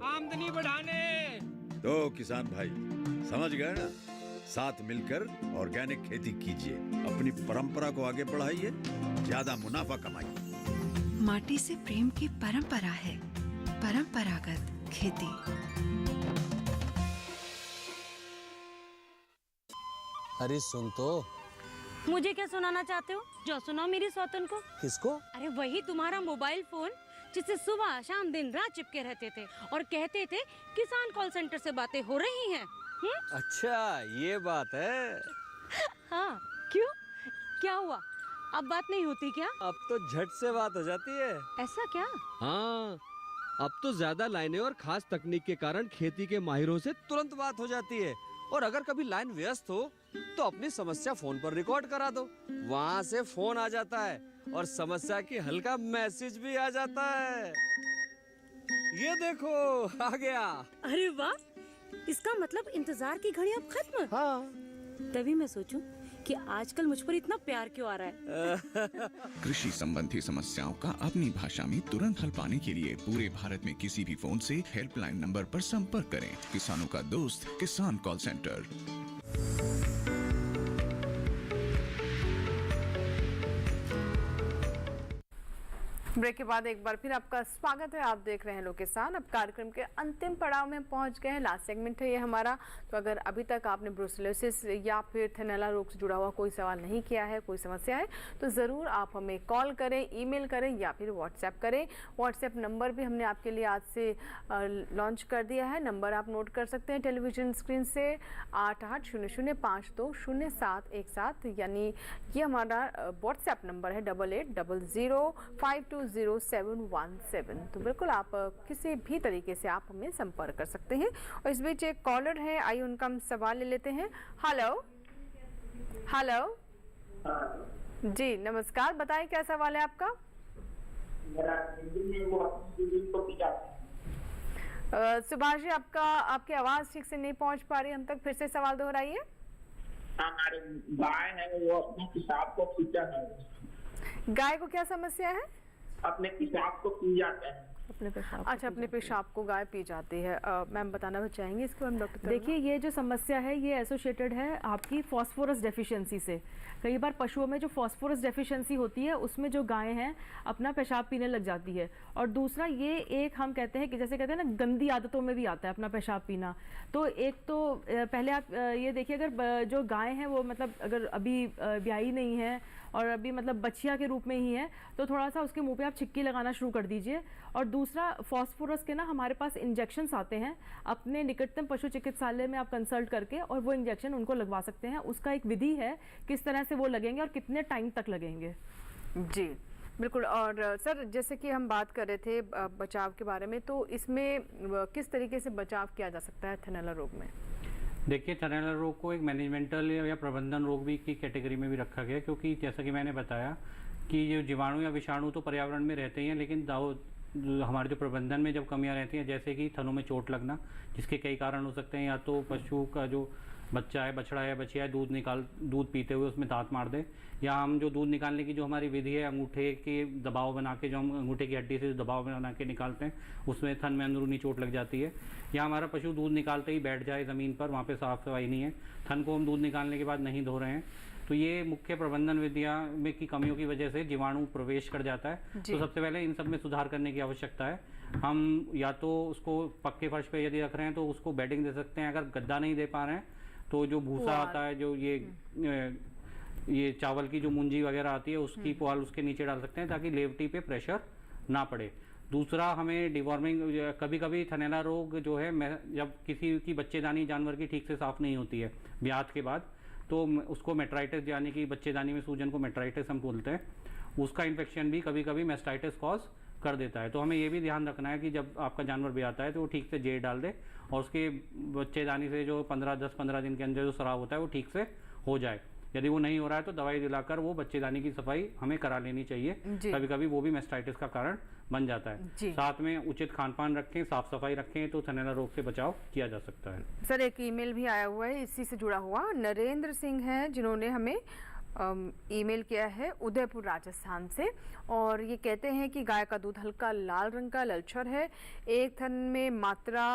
आमदनी बढ़ाने।
तो किसान भाई समझ गए ना? साथ मिलकर ऑर्गेनिक खेती कीजिए, अपनी परंपरा को आगे बढ़ाइए, ज्यादा मुनाफा कमाइए।
माटी से प्रेम की परंपरा है परंपरागत खेती।
अरे सुन तो।
मुझे क्या सुनाना चाहते हो? जो सुनाओ मेरी सौतन को।
किसको?
अरे वही तुम्हारा मोबाइल फोन जिससे सुबह शाम दिन रात चिपके रहते थे और कहते थे किसान कॉल सेंटर से बातें हो रही हैं।
अच्छा ये बात है।
हाँ क्यों, क्या हुआ? अब बात नहीं होती क्या?
अब तो झट से बात हो जाती है।
ऐसा क्या?
हाँ, अब तो ज्यादा लाइनें और खास तकनीक के कारण खेती के माहिरों से तुरंत बात हो जाती है। और अगर कभी लाइन व्यस्त हो तो अपनी समस्या फोन पर रिकॉर्ड करा दो, वहाँ से फोन आ जाता है और समस्या की हल का मैसेज भी आ जाता है। ये देखो आ गया।
अरे वाह, इसका मतलब इंतजार की घड़ी अब खत्म।
हाँ।
तभी मैं सोचूं कि आजकल मुझ पर इतना प्यार क्यों आ रहा है।
कृषि संबंधी समस्याओं का अपनी भाषा में तुरंत हल पाने के लिए पूरे भारत में किसी भी फोन से हेल्पलाइन नंबर पर संपर्क करें। किसानों का दोस्त किसान कॉल सेंटर।
ब्रेक के बाद एक बार फिर आपका स्वागत है। आप देख रहे हैं लोग किसान। अब कार्यक्रम के अंतिम पड़ाव में पहुंच गए हैं, लास्ट सेगमेंट है ये हमारा। तो अगर अभी तक आपने ब्रुसेलोसिस या फिर थनैला रोग से जुड़ा हुआ कोई सवाल नहीं किया है, कोई समस्या है, तो ज़रूर आप हमें कॉल करें, ईमेल करें या फिर व्हाट्सएप करें। व्हाट्सएप नंबर भी हमने आपके लिए आज से लॉन्च कर दिया है। नंबर आप नोट कर सकते हैं टेलीविजन स्क्रीन से 8800520717, यानी ये हमारा व्हाट्सएप नंबर है 8800520717। तो बिल्कुल आप किसी भी तरीके से आप हमें संपर्क कर सकते हैं। और इस बीच एक कॉलर है, आइए उनका हम सवाल ले लेते हैं। हेलो हेलो जी नमस्कार, बताएं क्या सवाल है आपका? सुभाष जी, आपकी आवाज ठीक से नहीं पहुंच पा रही हम तक, फिर से सवाल दोहराइए।
हमारे गाय है वो अपने पेशाब को पी जाता है।
गाय को क्या समस्या है?
अपने पेशाब को पी जाता है।
अपने पेशाब। अच्छा, अपने पेशाब को गाय पी जाती है। मैम बताना चाहेंगे इसके बारे में डॉक्टर?
देखिए, ये जो समस्या है ये एसोसिएटेड है आपकी फॉस्फोरस डेफिशिएंसी से। कई बार पशुओं में जो फॉस्फोरस डेफिशिएंसी होती है उसमें जो गायें हैं अपना पेशाब पीने लग जाती है। और दूसरा ये एक हम कहते हैं कि जैसे कहते हैं ना गंदी आदतों में भी आता है अपना पेशाब पीना। तो एक तो पहले आप ये देखिए, अगर जो गाय हैं वो मतलब अगर अभी ब्याही नहीं है और अभी मतलब बछिया के रूप में ही है तो थोड़ा सा उसके मुंह पे आप छिक्की लगाना शुरू कर दीजिए। और दूसरा फॉस्फोरस के ना हमारे पास इंजेक्शंस आते हैं, अपने निकटतम पशु चिकित्सालय में आप कंसल्ट करके और वो इंजेक्शन उनको लगवा सकते हैं। उसका एक विधि है किस तरह से वो लगेंगे और कितने टाइम तक लगेंगे।
जी बिल्कुल। और सर जैसे कि हम बात कर रहे थे बचाव के बारे में, तो इसमें किस तरीके से बचाव किया जा सकता है थनैला रोग में?
देखिए, थनैला रोग को एक मैनेजमेंटल या प्रबंधन रोग भी की कैटेगरी में भी रखा गया, क्योंकि जैसा कि मैंने बताया कि ये जीवाणु या विषाणु तो पर्यावरण में रहते ही हैं, लेकिन हमारे जो प्रबंधन में जब कमियां रहती हैं, जैसे कि थनों में चोट लगना, जिसके कई कारण हो सकते हैं। या तो पशु का जो बच्चा है, बछड़ा है, बछिया है, दूध पीते हुए उसमें दांत मार दे, या हम जो दूध निकालने की जो हमारी विधि है, अंगूठे के दबाव बना के, जो हम अंगूठे की हड्डी से दबाव बना के निकालते हैं, उसमें थन में अंदरूनी चोट लग जाती है। या हमारा पशु दूध निकालते ही बैठ जाए ज़मीन पर, वहाँ पे साफ सफाई नहीं है, थन को हम दूध निकालने के बाद नहीं धो रहे हैं, तो ये मुख्य प्रबंधन विधियाँ में की कमियों की वजह से जीवाणु प्रवेश कर जाता है। तो सबसे पहले इन सब में सुधार करने की आवश्यकता है। हम या तो उसको पक्के फर्श पे यदि रख रहे हैं तो उसको बेडिंग दे सकते हैं। अगर गद्दा नहीं दे पा रहे हैं तो जो भूसा आता है, जो ये चावल की जो मुंजी वगैरह आती है, उसकी पुआल उसके नीचे डाल सकते हैं, ताकि लेवटी पे प्रेशर ना पड़े। दूसरा, हमें डिवॉर्मिंग, कभी कभी थनैला रोग जो है, जब किसी की बच्चेदानी जानवर की ठीक से साफ नहीं होती है ब्यात के बाद, तो उसको मेट्राइटिस, यानी कि बच्चेदानी में सूजन को मेट्राइटिस हम बोलते हैं, उसका इन्फेक्शन भी कभी कभी मेस्टाइटिस कॉज कर देता है। तो हमें ये भी ध्यान रखना है कि जब आपका जानवर ब्याता है तो वो ठीक से जेर डाल दे, और उसके बच्चेदानी से जो 10-15 दिन के अंदर जो स्राव होता है वो ठीक से हो जाए। यदि वो नहीं हो रहा है तो दवाई दिलाकर वो बच्चेदानी की सफाई हमें करा लेनी चाहिए। कभी कभी वो भी मेस्टाइटिस का कारण बन जाता है। साथ में उचित खान पान रखें, साफ सफाई रखें, तो थनैला रोग से बचाव किया जा सकता है।
सर एक ईमेल भी आया हुआ है इसी से जुड़ा हुआ, नरेंद्र सिंह हैं जिन्होंने हमें ईमेल किया है उदयपुर राजस्थान से, और ये कहते हैं कि गाय का दूध हल्का लाल रंग का ललछर है, एक थन में मात्रा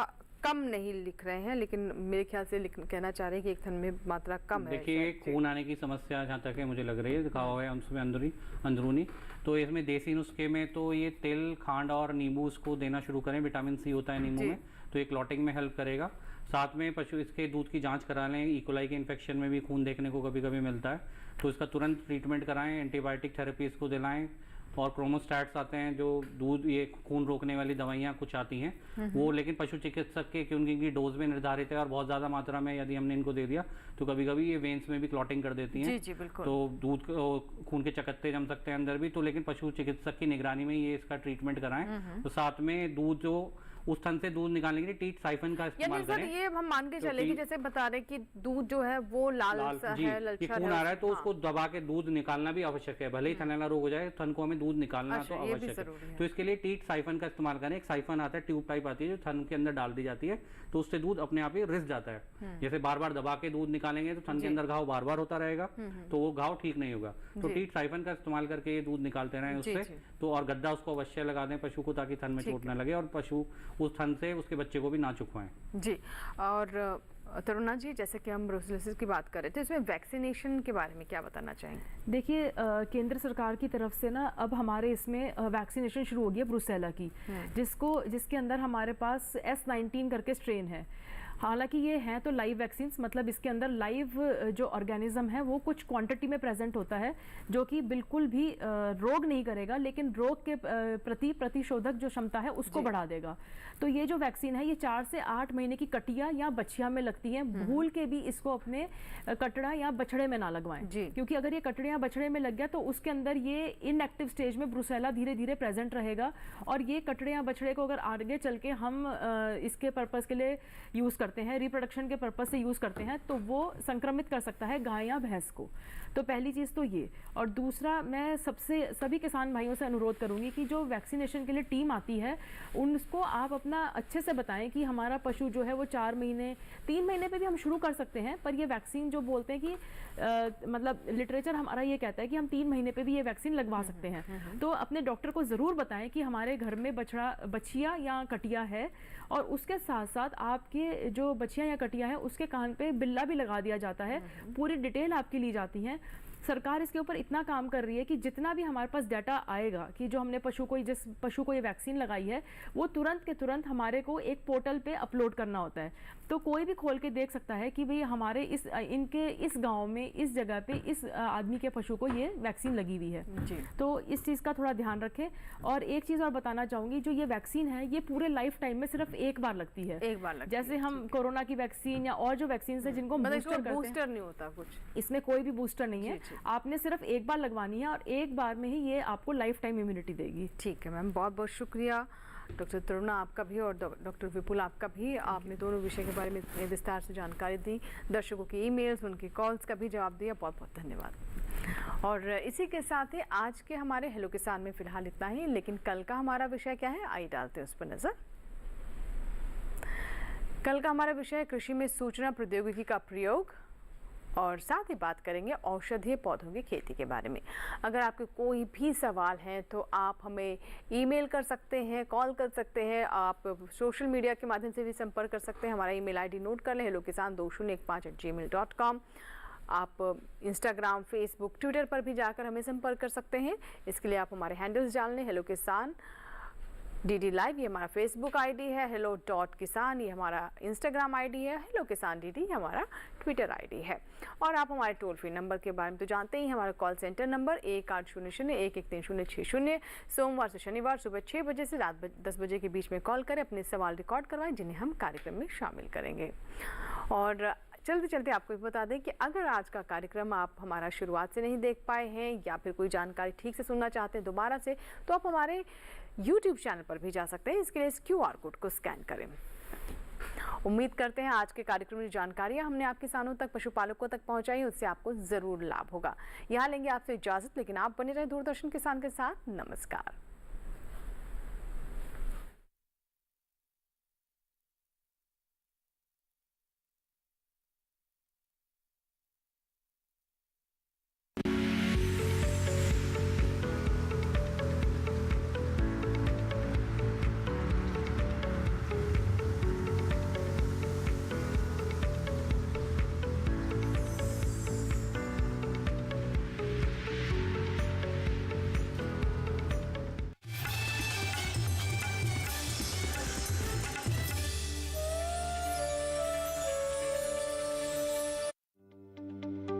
कम नहीं लिख रहे हैं, लेकिन मेरे ख्याल से कहना चाह रहे हैं कि एक थन में मात्रा कम है।
देखिए, खून आने की समस्या जहाँ तक है मुझे लग रही है, दिखा हुआ है उसमें अंदरूनी, तो इसमें देसी नुस्खे में तो ये तिल, खांड और नींबू उसको देना शुरू करें। विटामिन सी होता है नींबू में, तो ये क्लॉटिंग में हेल्प करेगा। साथ में पशु इसके दूध की जांच करा लें, इकोलाई के इन्फेक्शन में भी खून देखने को कभी कभी मिलता है, तो इसका तुरंत ट्रीटमेंट कराएं, एंटीबायोटिक थेरेपी इसको दिलाएं। और क्रोमोस्टैट्स आते हैं, जो दूध, ये खून रोकने वाली दवाइयाँ कुछ आती हैं, वो लेकिन पशु चिकित्सक के उनकी डोज में निर्धारित है, और बहुत ज़्यादा मात्रा में यदि हमने इनको दे दिया तो कभी कभी ये वेन्स में भी क्लॉटिंग कर देती हैं।
जी बिल्कुल।
तो दूध खून के चकत्ते जम सकते हैं अंदर भी, तो लेकिन पशु चिकित्सक की निगरानी में ये इसका ट्रीटमेंट कराएं। तो साथ में दूध, जो उस थन से दूध निकालने के लिए टीट साइफन का इस्तेमाल करें।
सर ये हम मान के चले कि जैसे बता रहे कि दूध जो है वो लाल सा है, ललछर है,
खून आ रहा है, तो उसको दबा के दूध निकालना भी आवश्यक है। भले ही थनैला रोग हो जाए, थन को हमें दूध निकालना तो आवश्यक है। तो इसके लिए टीट साइफन का इस्तेमाल करें। एक साइफन आता है, ट्यूब टाइप आती है, जो थन के अंदर डाल दी जाती है, तो उससे दूध अपने आप ही रिस जाता है। जैसे बार बार दबा के दूध निकालेंगे तो थन के अंदर घाव बार बार होता रहेगा, तो वो घाव ठीक नहीं होगा। तो टीट साइफन का इस्तेमाल करके ये दूध निकालते रहें उससे। तो और गद्दा उसको अवश्य लगा दें पशु को, ताकि थन में चोट न लगे और पशु उस थन से उसके बच्चे को भी ना चुकवाएं।
जी। और तरुणा जी, जैसे कि हम ब्रुसेलोसिस की बात कर रहे थे, इसमें वैक्सीनेशन के बारे में क्या बताना चाहेंगे?
देखिए, केंद्र सरकार की तरफ से ना अब हमारे इसमें वैक्सीनेशन शुरू हो गई है ब्रुसेला की, जिसके अंदर हमारे पास S19 करके स्ट्रेन है। हालांकि ये हैं तो लाइव वैक्सीन्स, मतलब इसके अंदर लाइव जो ऑर्गेनिज्म है वो कुछ क्वांटिटी में प्रेजेंट होता है, जो कि बिल्कुल भी रोग नहीं करेगा, लेकिन रोग के प्रति प्रतिशोधक जो क्षमता है उसको बढ़ा देगा। तो ये जो वैक्सीन है ये 4 से 8 महीने की कटिया या बछिया में लगती है। भूल के भी इसको अपने कटड़ा या बछड़े में ना लगवाएं, क्योंकि अगर ये कटड़े या बछड़े में लग गया तो उसके अंदर ये इनएक्टिव स्टेज में ब्रुसेला धीरे धीरे प्रेजेंट रहेगा, और ये कटड़े या बछड़े को अगर आगे चल के हम इसके पर्पज के लिए यूज करते हैं, रिप्रोडक्शन के पर्पस से यूज करते हैं, तो वो संक्रमित कर सकता है गाय या भैंस को। तो पहली चीज तो ये। और दूसरा, मैं सभी किसान भाइयों से अनुरोध करूंगी कि जो वैक्सीनेशन के लिए टीम आती है उनको आप अपना अच्छे से बताएं कि हमारा पशु जो है वो 4 महीने 3 महीने पे भी हम शुरू कर सकते हैं, पर ये वैक्सीन जो बोलते हैं कि मतलब लिटरेचर हमारा ये कहता है कि हम 3 महीने पे भी ये वैक्सीन लगवा सकते हैं। तो अपने डॉक्टर को जरूर बताएं कि हमारे घर में बछिया या कटिया है, और उसके साथ साथ आपके जो बछिया या कटिया है उसके कान पे बिल्ला भी लगा दिया जाता है। पूरी डिटेल आपकी ली जाती है। सरकार इसके ऊपर इतना काम कर रही है कि जितना भी हमारे पास डाटा आएगा कि जो हमने जिस पशु को ये वैक्सीन लगाई है, वो तुरंत के तुरंत हमारे को एक पोर्टल पे अपलोड करना होता है। तो कोई भी खोल के देख सकता है कि भाई हमारे इनके इस गांव में इस जगह पे इस आदमी के पशु को ये वैक्सीन लगी हुई है
जी।
तो इस चीज़ का थोड़ा ध्यान रखें। और एक चीज़ और बताना चाहूँगी, जो ये वैक्सीन है ये पूरे लाइफ टाइम में सिर्फ एक बार लगती है।
एक बार लगती है,
जैसे हम कोरोना की वैक्सीन या और जो वैक्सीन है जिनको
बूस्टर नहीं होता कुछ,
इसमें कोई भी बूस्टर नहीं है। आपने सिर्फ एक बार लगवानी है और एक बार में ही ये आपको लाइफ टाइम इम्यूनिटी देगी।
ठीक है मैम, बहुत बहुत शुक्रिया डॉक्टर तरुणा आपका भी और डॉक्टर विपुल आपका भी। आपने दोनों विषय के बारे में इतने विस्तार से जानकारी दी, दर्शकों की ईमेल्स, उनकी कॉल्स का भी जवाब दिया। बहुत बहुत धन्यवाद। और इसी के साथ ही आज के हमारे हेलो किसान में फिलहाल इतना ही, लेकिन कल का हमारा विषय क्या है, आइए डालते हैं उस पर नजर। कल का हमारा विषय है कृषि में सूचना प्रौद्योगिकी का प्रयोग, और साथ ही बात करेंगे औषधीय पौधों की खेती के बारे में। अगर आपके कोई भी सवाल हैं तो आप हमें ईमेल कर सकते हैं, कॉल कर सकते हैं, आप सोशल मीडिया के माध्यम से भी संपर्क कर सकते हैं। हमारा ईमेल आईडी नोट कर लें, hellokisan2015@gmail.com। आप इंस्टाग्राम, फेसबुक, ट्विटर पर भी जाकर हमें संपर्क कर सकते हैं। इसके लिए आप हमारे हैंडल्स डाल लें, हेलो किसान DD लाइव ये हमारा फेसबुक आईडी है, hello.kisan ये हमारा इंस्टाग्राम आईडी है, हेलो किसान DD ये हमारा ट्विटर आईडी है। और आप हमारे टोल फ्री नंबर के बारे में तो जानते ही, हमारा कॉल सेंटर नंबर 1800-113-060। सोमवार से शनिवार सुबह 6 बजे से रात 10 बजे के बीच में कॉल करें, अपने सवाल रिकॉर्ड करवाएं जिन्हें हम कार्यक्रम में शामिल करेंगे। और चलते चलते आपको भी बता दें कि अगर आज का कार्यक्रम आप हमारा शुरुआत से नहीं देख पाए हैं या फिर कोई जानकारी ठीक से सुनना चाहते हैं दोबारा से, तो आप हमारे YouTube चैनल पर भी जा सकते हैं। इसके लिए इस QR कोड को स्कैन करें। उम्मीद करते हैं आज के कार्यक्रम में जानकारियां हमने आप किसानों तक, पशुपालकों तक पहुंचाई, उससे आपको जरूर लाभ होगा। यहाँ लेंगे आपसे इजाजत, लेकिन आप बने रहे दूरदर्शन किसान के साथ। नमस्कार।